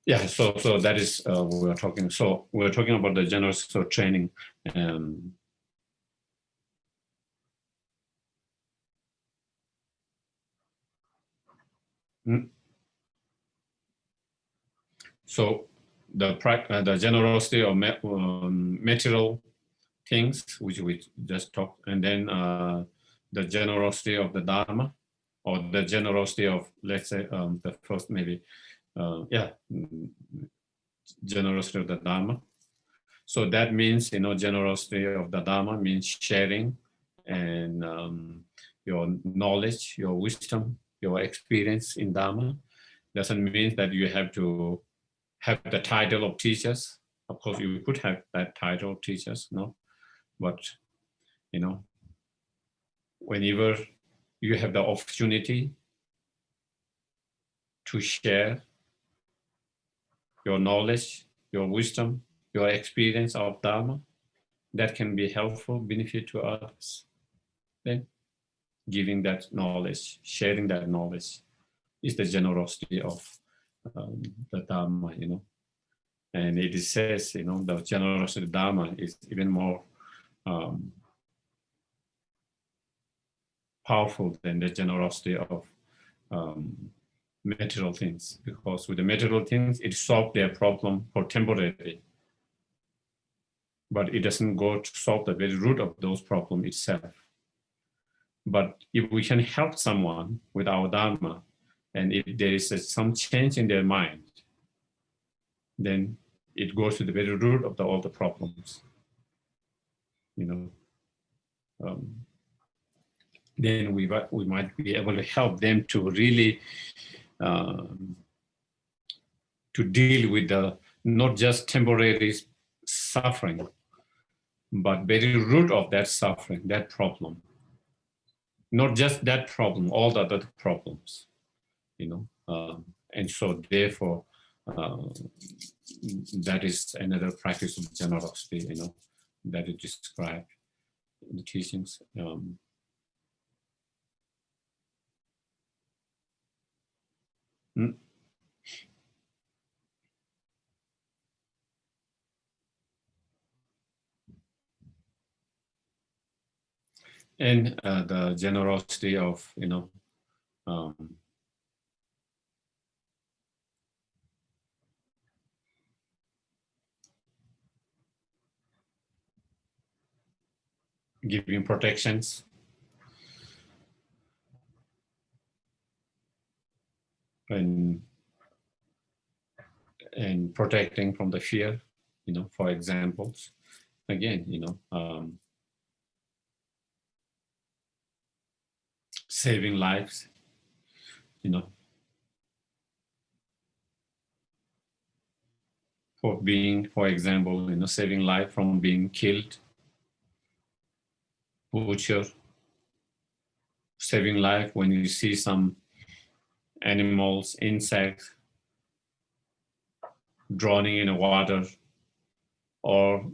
yeah, so that is we're talking. So we're talking about the generous training. So the generosity of material things, which we just talked, and then the generosity of the Dharma, or the generosity of, let's say, the first maybe, generosity of the Dharma. So that means, generosity of the Dharma means sharing and your knowledge, your wisdom, your experience in Dharma. Doesn't mean that you have to have the title of teachers. Of course, you could have that title of teachers, no? But, whenever you have the opportunity to share your knowledge, your wisdom, your experience of Dharma, that can be helpful, benefit to others. Then giving that knowledge, sharing that knowledge is the generosity of the Dharma, And it says, the generosity of Dharma is even more powerful than the generosity of material things, because with the material things, it solves their problem for temporarily, but it doesn't go to solve the very root of those problems itself. But if we can help someone with our Dharma, and if there is some change in their mind, then it goes to the very root of all the problems. Then we might be able to help them to really to deal with the not just temporary suffering, but very root of that suffering, that problem. Not just that problem, all the other problems, and so therefore, that is another practice of generosity, that is described in the teachings. And the generosity of, giving protections, and protecting from the fear, for examples. Again, saving lives, for example, saving life from being killed, butchered, saving life when you see some animals, insects drowning in the water, or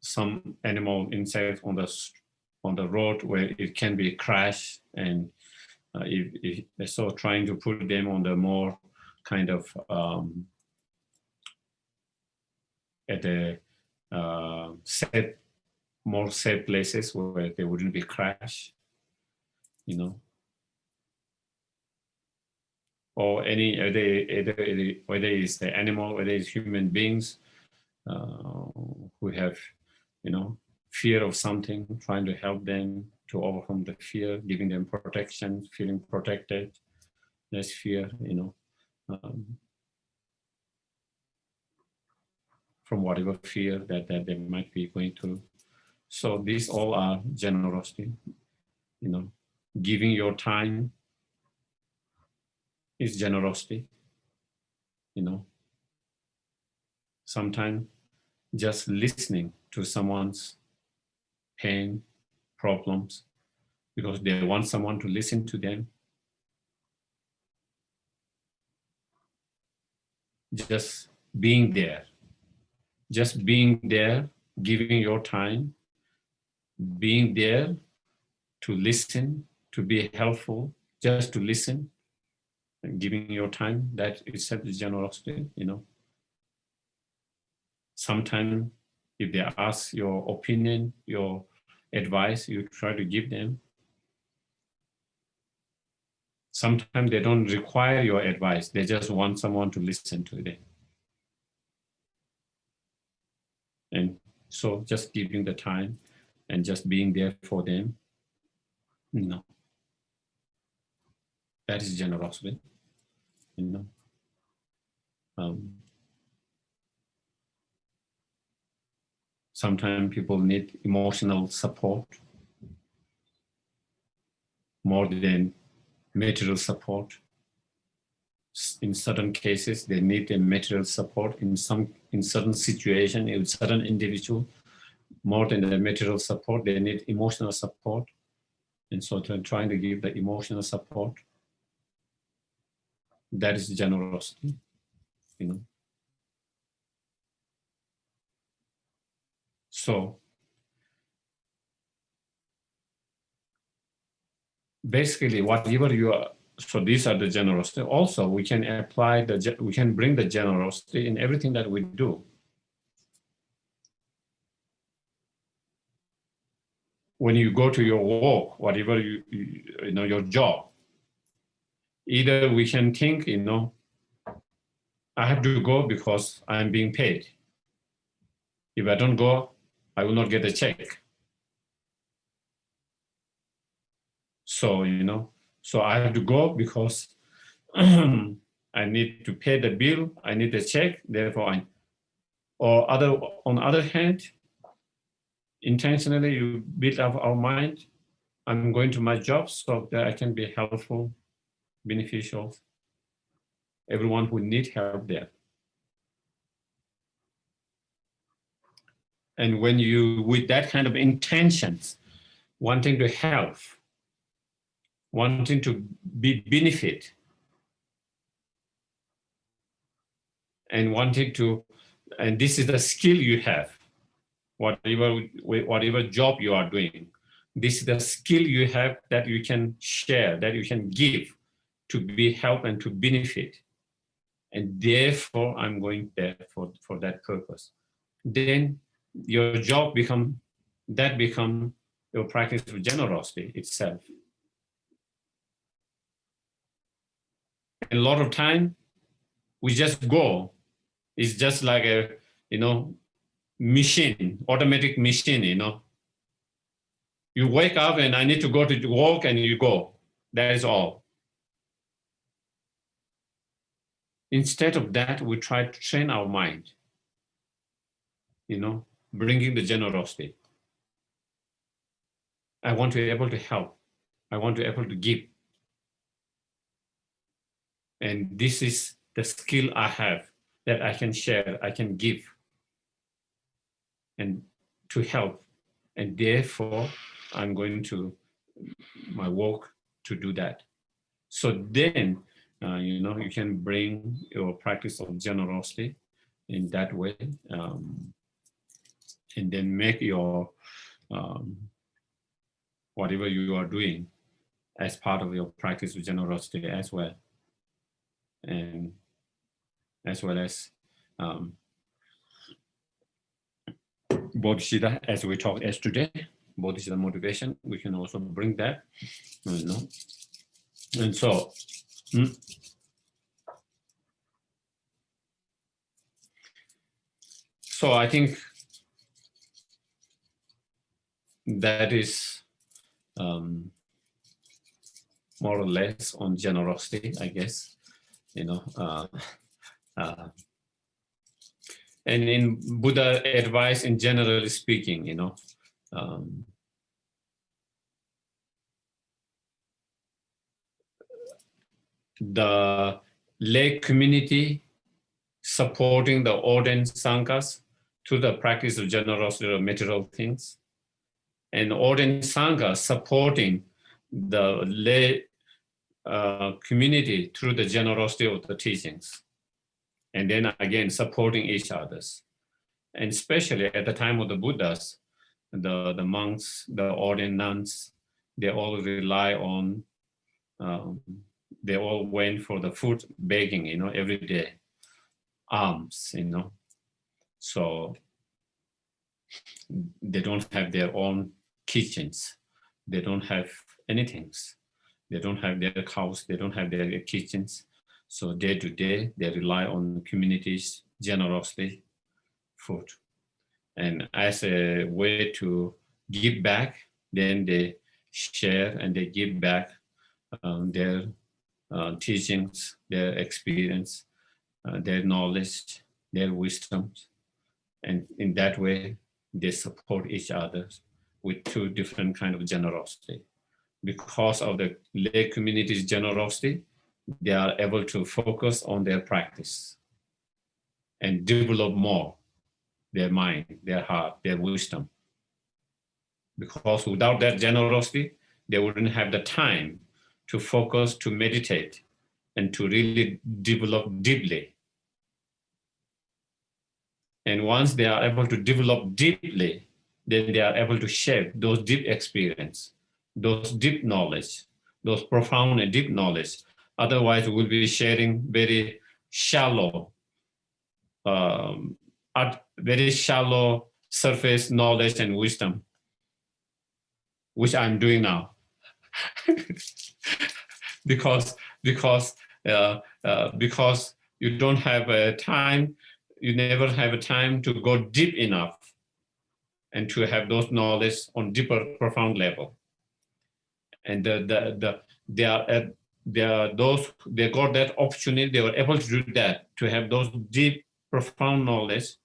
some animal, insect on the road where it can be crashed, and so trying to put them on the more kind of at a more safe places where they wouldn't be crashed, or any whether it's the animal, whether it's human beings who have, fear of something, trying to help them to overcome the fear, giving them protection, feeling protected, less fear, from whatever fear that they might be going through. So these all are generosity, giving your time is generosity, sometimes just listening to someone's pain, problems, because they want someone to listen to them. Just being there, giving your time, being there to listen, to be helpful, just to listen, and giving your time, that itself is generosity, Sometimes if they ask your opinion, your advice, you try to give them. Sometimes they don't require your advice, they just want someone to listen to them. And so just giving the time and just being there for them, that is generosity, Sometimes people need emotional support more than material support. In certain cases, they need a material support. In certain situation, in certain individual, more than the material support, they need emotional support. And so they're trying to give the emotional support. That is generosity, So basically, whatever you are, so these are the generosity. Also, we can apply we can bring the generosity in everything that we do. When you go to your work, whatever your job, either we can think, I have to go because I'm being paid. If I don't go, I will not get a check. So, so I have to go because I need to pay the bill, I need a check, therefore on the other hand, intentionally you build up our mind, I'm going to my job so that I can be helpful, beneficial, everyone who needs help there. And when you, with that kind of intentions, wanting to help, wanting to be benefit, and wanting to, and this is the skill you have, whatever job you are doing, this is the skill you have that you can share, that you can give to be help and to benefit. And therefore, I'm going there for that purpose. Then your job become your practice of generosity itself. And a lot of time, we just go. It's just like a, machine, automatic machine, You wake up and I need to go to work and you go. That is all. Instead of that, we try to train our mind, bringing the generosity. I want to be able to help. I want to be able to give. And this is the skill I have. that I can share, I can give, and to help. And therefore, I'm going to my work to do that. So then, you can bring your practice of generosity in that way, and then make your whatever you are doing as part of your practice of generosity as well, and as well as bodhicitta, as we talked yesterday, bodhicitta motivation. We can also bring that, and so. So I think that is more or less on generosity, I guess, and in Buddha advice, in generally speaking, the lay community supporting the ordained sanghas to the practice of generosity of material things, and ordained sangha supporting the lay community through the generosity of the teachings, and then again supporting each other's. And especially at the time of the Buddhas, the monks, the ordained nuns, they all rely on, they all went for the food begging, every day, alms, so they don't have their own kitchens, they don't have anything, they don't have their cows, they don't have their kitchens. So day to day, they rely on communities' generosity, food. And as a way to give back, then they share and they give back their teachings, their experience, their knowledge, their wisdom. And in that way, they support each other with two different kinds of generosity. Because of the lay community's generosity, they are able to focus on their practice and develop more their mind, their heart, their wisdom. Because without that generosity, they wouldn't have the time to focus, to meditate, and to really develop deeply. And once they are able to develop deeply, then they are able to share those deep experience, those deep knowledge, those profound and deep knowledge. Otherwise, we'll be sharing very shallow, surface knowledge and wisdom, which I'm doing now. because you don't have a time, you never have a time to go deep enough and to have those knowledge on deeper, profound level. And they got that opportunity, they were able to do that, to have those deep, profound knowledge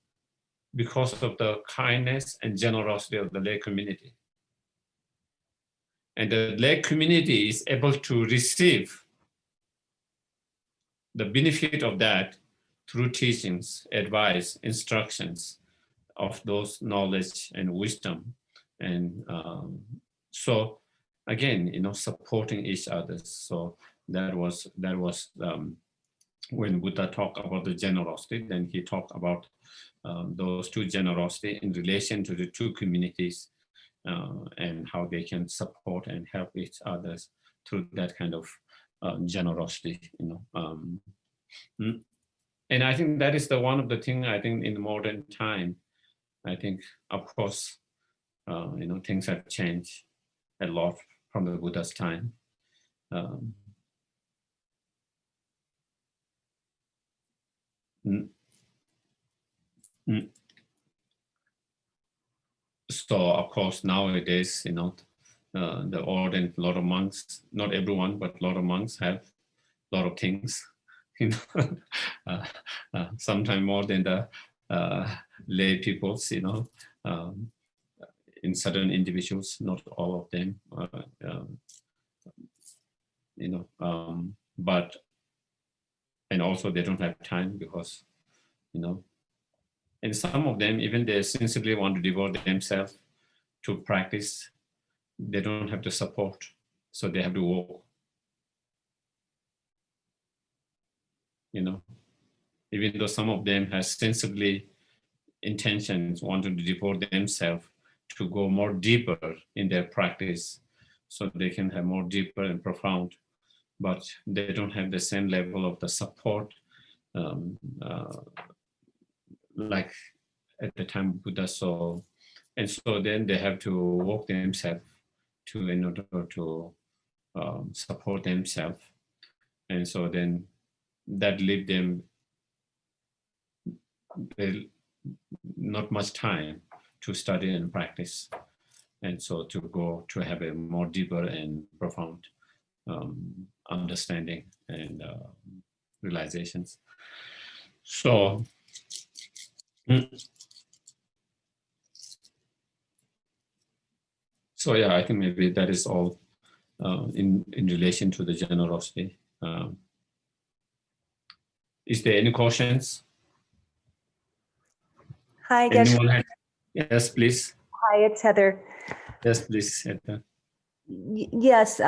because of the kindness and generosity of the lay community. And the lay community is able to receive the benefit of that through teachings, advice, instructions of those knowledge and wisdom. And so again, supporting each other. So that was when Buddha talked about the generosity, then he talked about those two generosity in relation to the two communities, and how they can support and help each other through that kind of generosity, And I think that is one of the things, I think, in the modern time, I think, of course, things have changed a lot from the Buddha's time. So, of course, nowadays, the ordained, a lot of monks, not everyone, but a lot of monks have a lot of things, sometimes more than the lay peoples, in certain individuals, not all of them, but, and also they don't have time because you know. And some of them, even they sincerely want to devote themselves to practice, they don't have the support, so they have to walk, you know. Even though some of them have sensibly intentions, wanting to devote themselves to go more deeper in their practice, so they can have more deeper and profound, but they don't have the same level of the support like at the time Buddha saw. And so then they have to work themselves to in order to support themselves. And so then that leave them not much time to study and practice. And so to go to have a more deeper and profound understanding and realizations. So yeah, I think maybe that is all in relation to the generosity. Is there any questions? Hi, Geshe. Yes, please. Hi, it's Heather. Yes, please, Heather. Yes,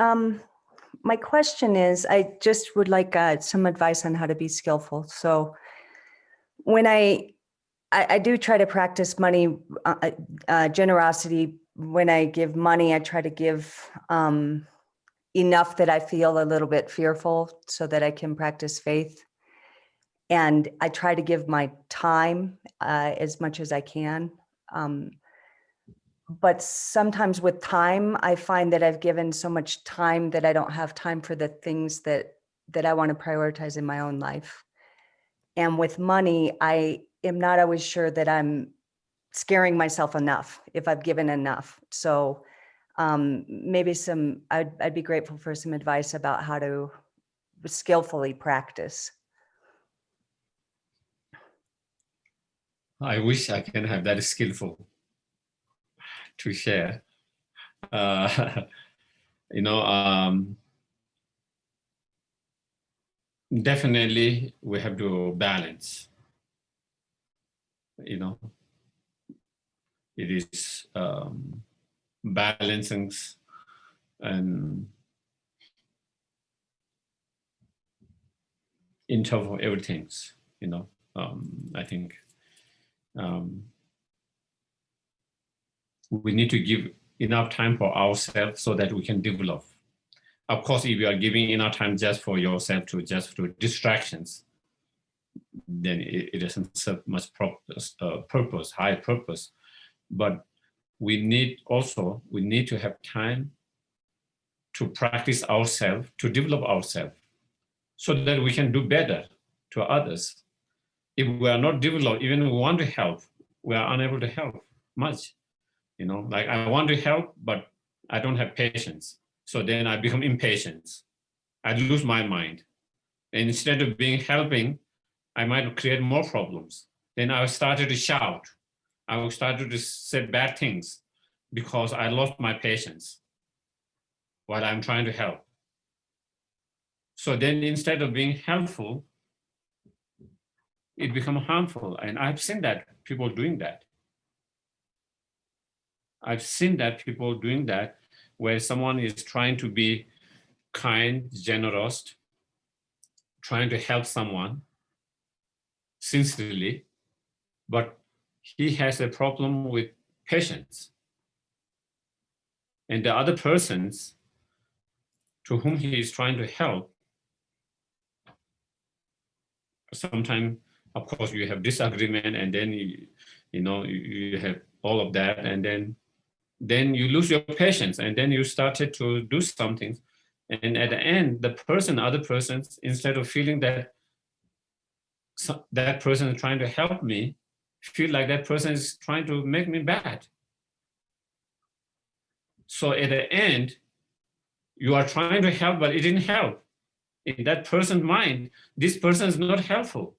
my question is, I just would like some advice on how to be skillful. So when I do try to practice money, generosity. When I give money, I try to give enough that I feel a little bit fearful so that I can practice faith. And I try to give my time as much as I can. But sometimes with time, I find that I've given so much time that I don't have time for the things that I want to prioritize in my own life. And with money, I am not always sure that I'm scaring myself enough if I've given enough. So maybe I'd be grateful for some advice about how to skillfully practice. I wish I can have that skillful to share. You know, definitely we have to balance. You know, it is balancing and in terms of everything. You know, I think we need to give enough time for ourselves so that we can develop. Of course, if you are giving enough time just for yourself to distractions, then it doesn't serve much purpose, high purpose. But we need to have time to practice ourselves, to develop ourselves, so that we can do better to others. If we are not developed, even if we want to help, we are unable to help much. You know, like I want to help, but I don't have patience. So then I become impatient. I lose my mind. And instead of being helping, I might create more problems. Then I started to shout. I started to say bad things because I lost my patience while I'm trying to help. So then instead of being helpful, it becomes harmful. And I've seen that people doing that. I've seen that people doing that where someone is trying to be kind, generous, trying to help someone sincerely, but he has a problem with patience. And the other persons to whom he is trying to help, sometimes, of course, you have disagreement, and then you have all of that, and then you lose your patience, and then you started to do something. And at the end, other persons, instead of feeling that that person is trying to help me, feel like that person is trying to make me bad. So at the end, you are trying to help, but it didn't help. In that person's mind, this person is not helpful.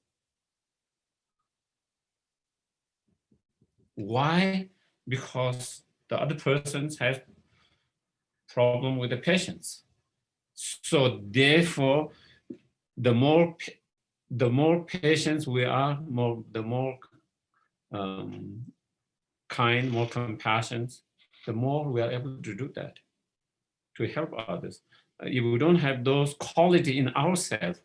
Why? Because the other person has problem with the patience. So therefore, the more the more patient we are, the more kind, more compassionate, the more we are able to do that, to help others. If we don't have those quality in ourselves,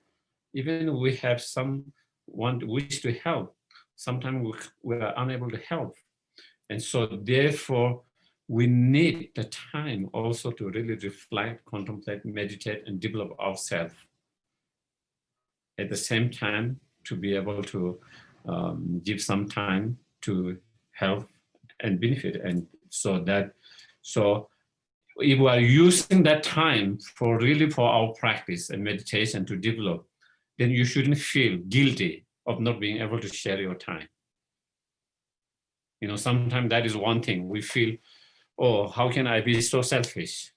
even we have someone wish to help, sometimes we are unable to help. And so therefore, we need the time also to really reflect, contemplate, meditate, and develop ourselves. At the same time, to be able to give some time to help and benefit. And so if we are using that time for our practice and meditation to develop, then you shouldn't feel guilty of not being able to share your time. Sometimes that is one thing we feel, oh, how can I be so selfish?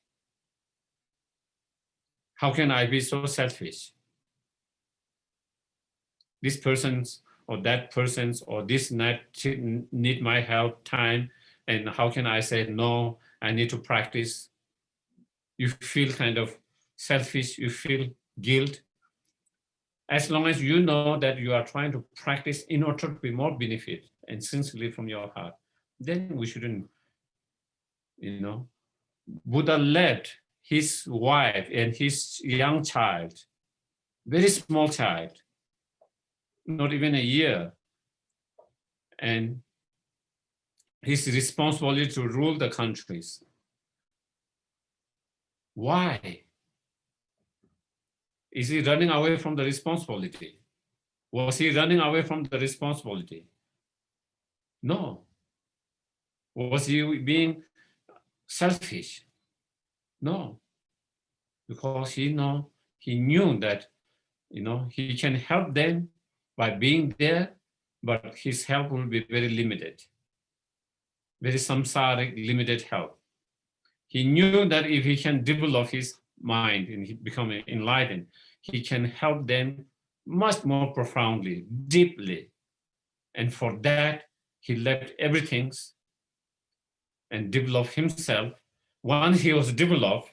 How can I be so selfish? This person's or that person's or this need my help, time, and how can I say, no, I need to practice? You feel kind of selfish, you feel guilt. As long as you know that you are trying to practice in order to be more benefit and sincerely from your heart, then we shouldn't, Buddha led his wife and his young child, very small child, not even a year, and his responsibility to rule the countries. Why? Is he running away from the responsibility? Was he running away from the responsibility? No. Was he being selfish? No. Because he knew that, he can help them by being there, but his help will be very limited. Very samsaric, limited help. He knew that if he can develop his mind and he become enlightened, he can help them much more profoundly, deeply. And for that, he left everything and developed himself. Once he was developed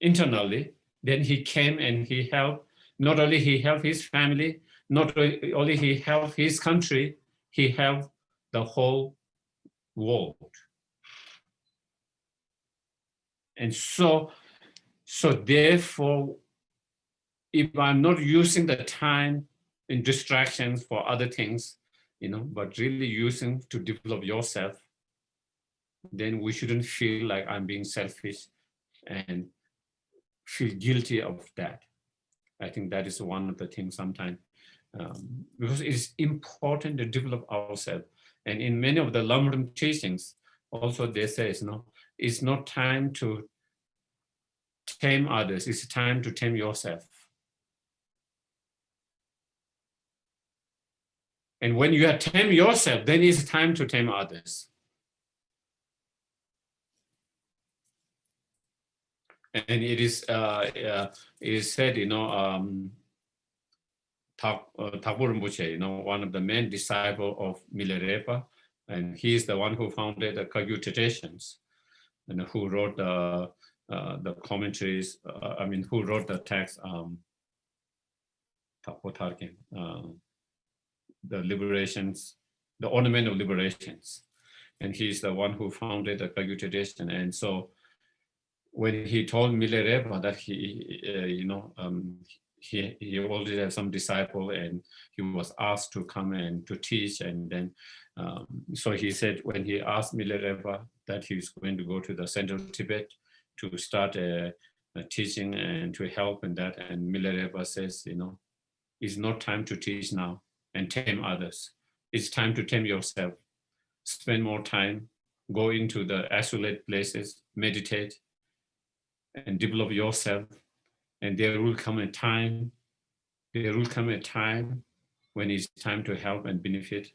internally, then he came and he helped. Not only he helped his family, not only he helped his country, he helped the whole world. And so therefore, if I'm not using the time in distractions for other things, but really using to develop yourself, then we shouldn't feel like I'm being selfish and feel guilty of that. I think that is one of the things sometimes, because it is important to develop ourselves. And in many of the Lamrim teachings, also they say, it's not time to tame others, it's time to tame yourself. And when you have tamed yourself, then it's time to tame others. And it is said, Thakur Rinpoche, one of the main disciples of Milarepa, and he is the one who founded the Kagyu traditions, and who wrote the commentaries. Who wrote the text, the liberations, the ornament of liberations, and he's the one who founded the Kagyu tradition. And so, when he told Milarepa that he already had some disciple and he was asked to come and to teach, and then so he said, when he asked Milarepa that he was going to go to the central Tibet to start a teaching and to help in that, and Milarepa says, it's not time to teach now and tame others. It's time to tame yourself. Spend more time, go into the isolated places, meditate, and develop yourself. And there will come a time when it's time to help and benefit.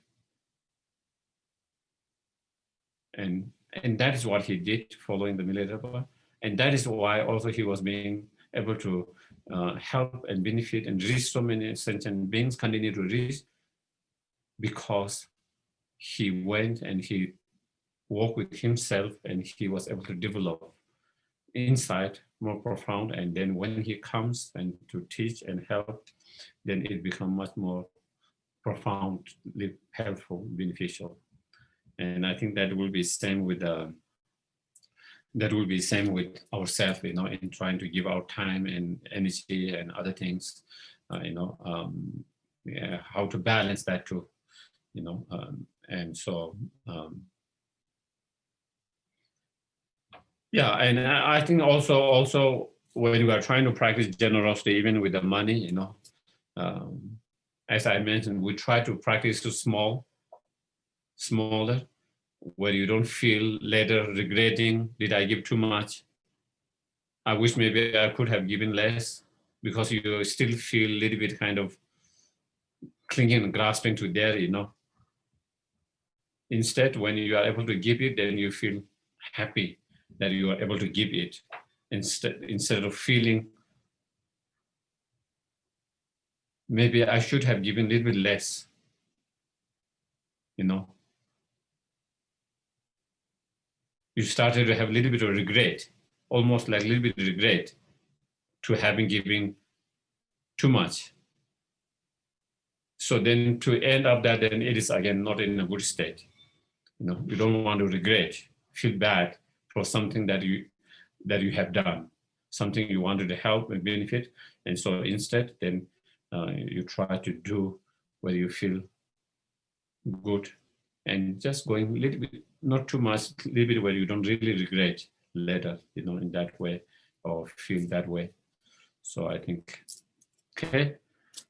And that is what he did following the Milarepa. And that is why also he was being able to help and benefit and reach so many sentient beings, continue to reach, because he went and he worked with himself and he was able to develop inside more profound. And then when he comes and to teach and help, then it becomes much more profoundly helpful, beneficial. And I think that will be same with ourselves, you know, in trying to give our time and energy and other things, how to balance that too, you know, and so. Yeah, and I think also when we are trying to practice generosity, even with the money, you know, as I mentioned, we try to practice to smaller, where you don't feel later regretting, did I give too much? I wish maybe I could have given less, because you still feel a little bit kind of clinging and grasping to there, you know. Instead, when you are able to give it, then you feel happy that you are able to give it, instead of feeling maybe I should have given a little bit less, you know. You started to have a little bit of regret, almost like a little bit of regret to having given too much. So then to end up that, then it is again not in a good state. You know, you don't want to regret, feel bad for something that you have done, something you wanted to help and benefit. And so instead, then you try to do where you feel good, and just going a little bit, not too much, a little bit where you don't really regret later, you know, in that way, or feel that way. So I think, okay.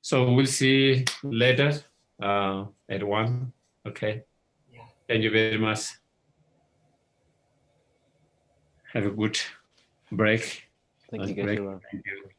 So we'll see later at 1. Okay. Yeah. Thank you very much. Have a good break. Thank you, Geshe Sherab. Thank you.